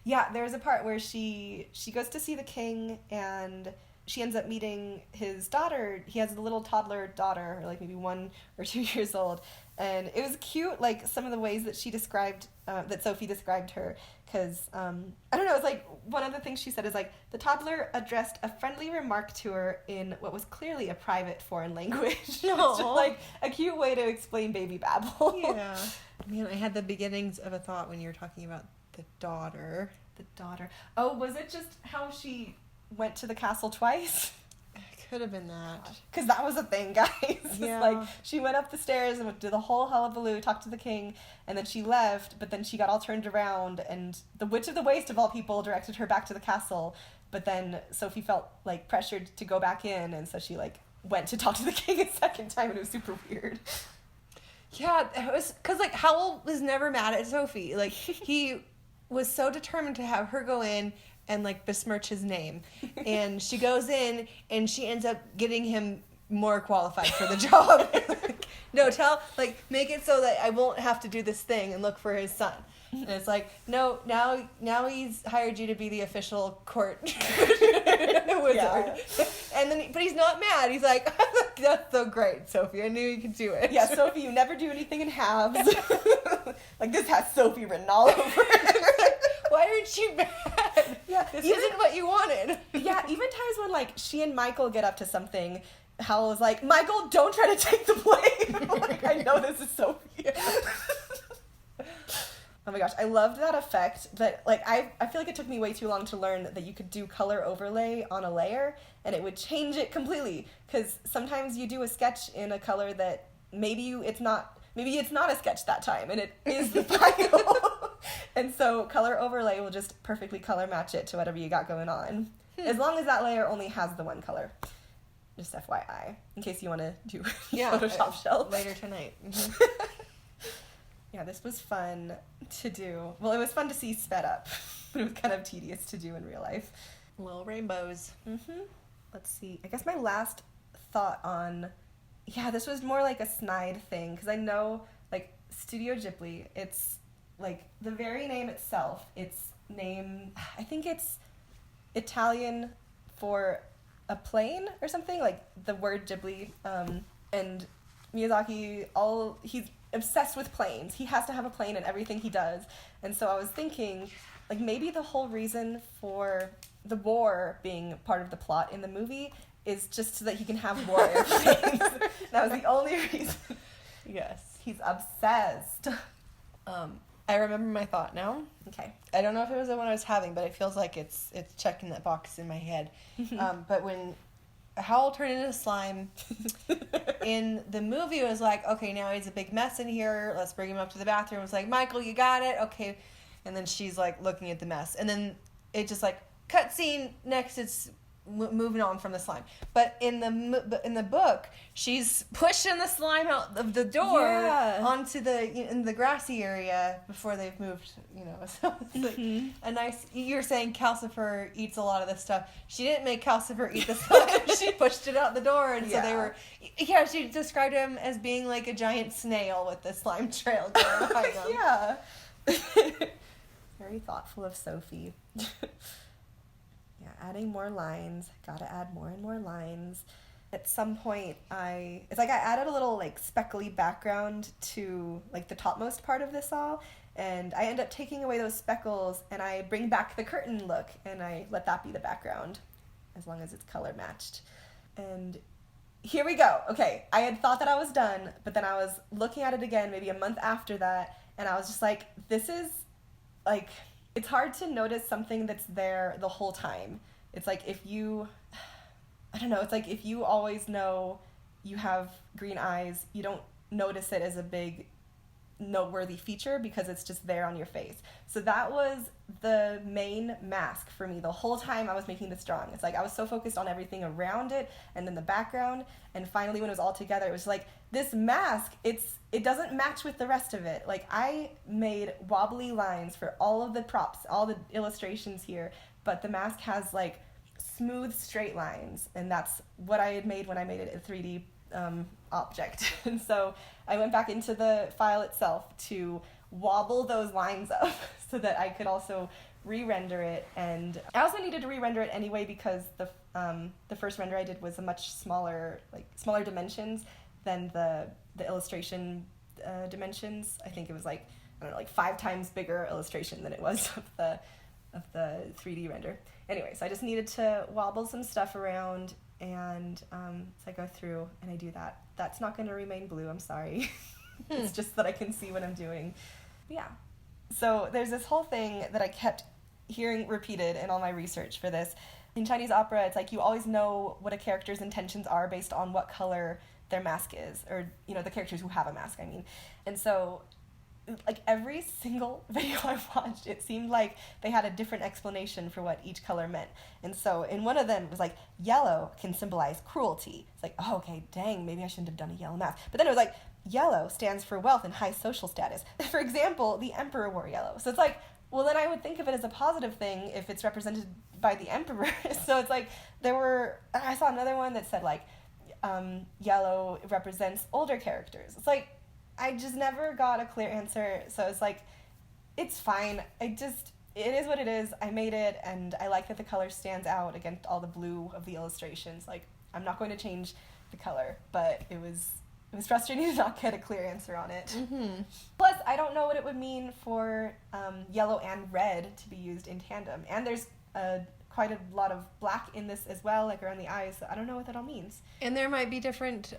Yeah, there's a part where she goes to see the king and she ends up meeting his daughter. He has a little toddler daughter, like maybe 1 or 2 years old. And it was cute, like some of the ways that she described, that Sophie described her. Because, I don't know, it's like one of the things she said is like, the toddler addressed a friendly remark to her in what was clearly a private foreign language. It's just like a cute way to explain baby babble.
Yeah. Man, I had the beginnings of a thought when you were talking about the daughter.
The daughter. Oh, was it just how she went to the castle twice?
Could have been that.
Because that was a thing, guys.
Yeah.
Like, she went up the stairs and did the whole hullabaloo, talked to the king, and then she left, but then she got all turned around, and the Witch of the Waste, of all people, directed her back to the castle, but then Sophie felt, like, pressured to go back in, and so she, like, went to talk to the king a second time, and it was super weird.
Yeah, it was, because, like, Howl was never mad at Sophie. Like, he was so determined to have her go in and like besmirch his name. And she goes in and she ends up getting him more qualified for the job. Like, no, make it so that I won't have to do this thing and look for his son. And it's like, no, now he's hired you to be the official court wizard. Yeah. And then, but he's not mad. He's like, that's so great, Sophie. I knew you could do it.
Yeah, Sophie, you never do anything in halves. Like, this has Sophie written all over it.
Why aren't you mad?
Yeah,
this isn't what you wanted.
Yeah, even times when, like, she and Michael get up to something, Howl is like, Michael, don't try to take the blame. Like, I know this is Sophie. Oh my gosh, I loved that effect, but like I feel like it took me way too long to learn that you could do color overlay on a layer and it would change it completely, because sometimes you do a sketch in a color that it's not a sketch that time, and it is the final. And so color overlay will just perfectly color match it to whatever you got going on. As long as that layer only has the one color. Just FYI, in case you want to do Photoshop shell.
Later tonight.
Yeah, this was fun to do. Well, it was fun to see sped up, but it was kind of tedious to do in real life.
Little rainbows.
Let's see. I guess my last thought on... Yeah, this was more like a snide thing, because I know, like, Studio Ghibli, it's, like, the very name itself, its name, I think it's Italian for a plane or something, like, the word Ghibli, and Miyazaki, he's obsessed with planes. He has to have a plane in everything he does, and so I was thinking, like, maybe the whole reason for the war being part of the plot in the movie is just so that he can have war airplanes. That was the only reason.
Yes.
He's obsessed.
I remember my thought now.
Okay.
I don't know if it was the one I was having, but it feels like it's checking that box in my head. But when Howl turned into slime, in the movie it was like, okay, now he's a big mess in here. Let's bring him up to the bathroom. It's like, Michael, you got it? Okay. And then she's like looking at the mess. And then it just like, cut scene, next it's moving on from the slime. But in the book, she's pushing the slime out of the door onto in the grassy area before they've moved, So it's like a nice... You're saying Calcifer eats a lot of this stuff. She didn't make Calcifer eat the slime. She pushed it out the door, and so they were... Yeah, she described him as being like a giant snail with the slime trail going behind him.
Yeah. Very thoughtful of Sophie. Yeah, adding more lines. Gotta add more and more lines. At some point, I added a little, like, speckly background to, like, the topmost part of this all, and I end up taking away those speckles, and I bring back the curtain look, and I let that be the background, as long as it's color matched. And here we go. Okay, I had thought that I was done, but then I was looking at it again maybe a month after that, and I was just like, this is, like... It's hard to notice something that's there the whole time. It's like if you always know you have green eyes, you don't notice it as a big noteworthy feature because it's just there on your face. So that was the main mask for me the whole time I was making this drawing. It's like I was so focused on everything around it and then the background, and finally when it was all together, it was like, this mask, it doesn't match with the rest of it. Like, I made wobbly lines for all of the props, all the illustrations here, but the mask has, like, smooth straight lines, and that's what I had made when I made it a 3D object. And so I went back into the file itself to wobble those lines up so that I could also re-render it. And I also needed to re-render it anyway because the first render I did was a much smaller dimensions than the illustration dimensions. I think it was like 5 times bigger illustration than it was of the 3D render. Anyway, so I just needed to wobble some stuff around, and so I go through and I do that. That's not going to remain blue, I'm sorry. It's just that I can see what I'm doing. Yeah. So there's this whole thing that I kept hearing repeated in all my research for this. In Chinese opera, it's like you always know what a character's intentions are based on what color their mask is, or, the characters who have a mask, I mean. And so, like, every single video I watched, it seemed like they had a different explanation for what each color meant. And so in one of them, it was like, yellow can symbolize cruelty. It's like, oh, okay, dang, maybe I shouldn't have done a yellow mask. But then it was like, yellow stands for wealth and high social status. For example, the emperor wore yellow. So it's like, well, then I would think of it as a positive thing if it's represented by the emperor. So it's like, I saw another one that said, like, yellow represents older characters. It's like, I just never got a clear answer, so it's like, it's fine. It is what it is. I made it, and I like that the color stands out against all the blue of the illustrations. Like, I'm not going to change the color, but it was frustrating to not get a clear answer on it. Mm-hmm. Plus, I don't know what it would mean for yellow and red to be used in tandem, and there's quite a lot of black in this as well, like around the eyes, so I don't know what that all means.
And there might be different,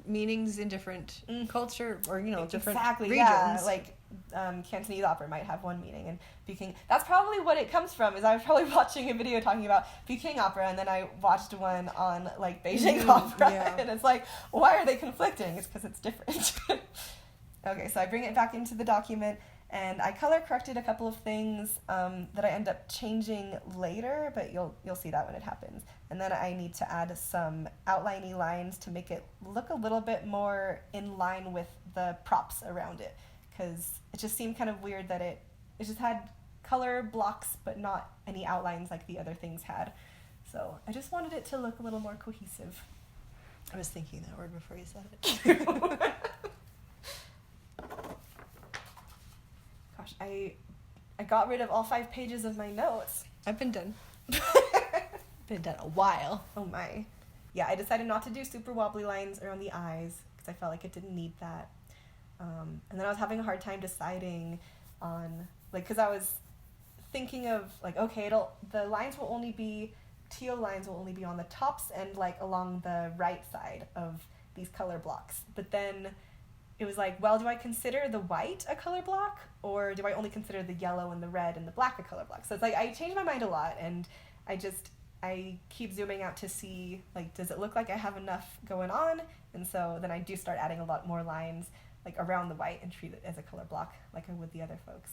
meanings in different culture or, different regions.
Yeah, like Cantonese opera might have one meaning, and Peking, that's probably what it comes from, is I was probably watching a video talking about Peking opera, and then I watched one on, like, Beijing opera, and it's like, why are they conflicting? It's because it's different. Okay, so I bring it back into the document, and I color corrected a couple of things that I end up changing later, but you'll see that when it happens. And then I need to add some outliney lines to make it look a little bit more in line with the props around it, because it just seemed kind of weird that it just had color blocks but not any outlines like the other things had. So I just wanted it to look a little more cohesive.
I was thinking that word before you said it.
Gosh, I got rid of all 5 pages of my notes.
I've been done. Been done a while.
Oh my. Yeah, I decided not to do super wobbly lines around the eyes because I felt like it didn't need that. And then I was having a hard time deciding on, like, because I was thinking of, like, okay, the lines will only be, teal lines will only be on the tops and, like, along the right side of these color blocks. But then it was like, well, do I consider the white a color block, or do I only consider the yellow and the red and the black a color block? So it's like, I changed my mind a lot, and I keep zooming out to see, like, does it look like I have enough going on? And so then I do start adding a lot more lines, like, around the white and treat it as a color block like I would the other folks.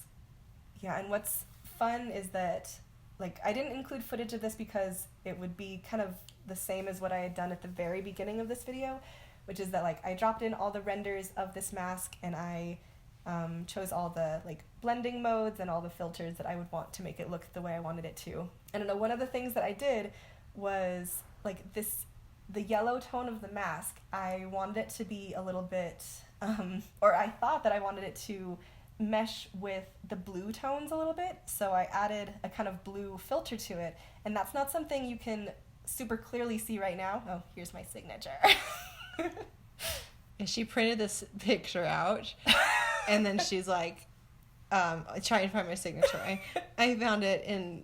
Yeah, and what's fun is that, like, I didn't include footage of this because it would be kind of the same as what I had done at the very beginning of this video, which is that, like, I dropped in all the renders of this mask, and I chose all the, like, blending modes and all the filters that I would want to make it look the way I wanted it to. And one of the things that I did was, like, the yellow tone of the mask, I wanted it to be a little bit, or I thought that I wanted it to mesh with the blue tones a little bit, so I added a kind of blue filter to it, and that's not something you can super clearly see right now. Oh, here's my signature.
And she printed this picture out, and then she's like, trying to find my signature. I found it in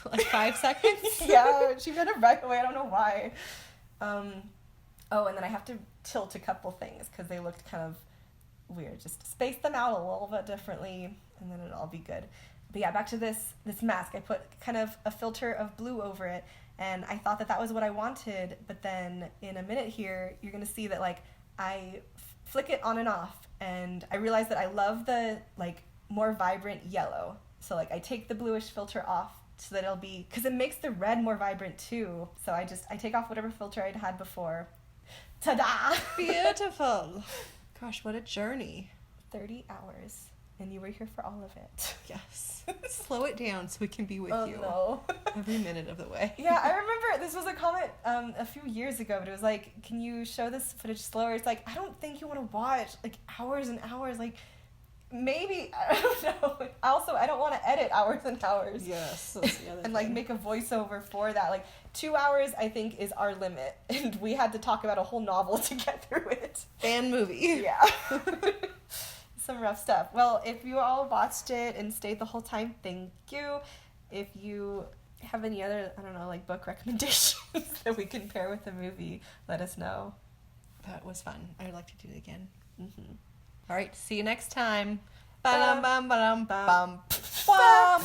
like 5 seconds.
Yeah, she found it right away. I don't know why. Oh, and then I have to tilt a couple things because they looked kind of weird. Just space them out a little bit differently, and then it'll all be good. But yeah, back to this mask. I put kind of a filter of blue over it, and I thought that was what I wanted, but then in a minute here, you're going to see that, like, I flick it on and off, and I realize that I love the, like, more vibrant yellow. So, like, I take the bluish filter off so that it'll be, because it makes the red more vibrant too. So I take off whatever filter I'd had before. Ta-da!
Beautiful. Gosh, what a journey.
30 hours. And you were here for all of it.
Yes. Slow it down so we can be with you.
No.
Every minute of the way.
Yeah, I remember this was a comment a few years ago, but it was like, can you show this footage slower? It's like, I don't think you want to watch, like, hours and hours. Like, maybe, I don't know. Also, I don't want to edit hours and hours.
Yes, that's the other
and, like, make a voiceover for that. Like, 2 hours, I think, is our limit. And we had to talk about a whole novel to get through it.
Fan movie.
Yeah. Some rough stuff. Well, if you all watched it and stayed the whole time, thank you. If you have any other, I don't know, like, book recommendations that we can pair with the movie, let us know.
That was fun. I'd like to do it again.
Mm-hmm.
All right, see you next time.
Bum,
Ba-dum, bum, ba-dum,
bum,
bum.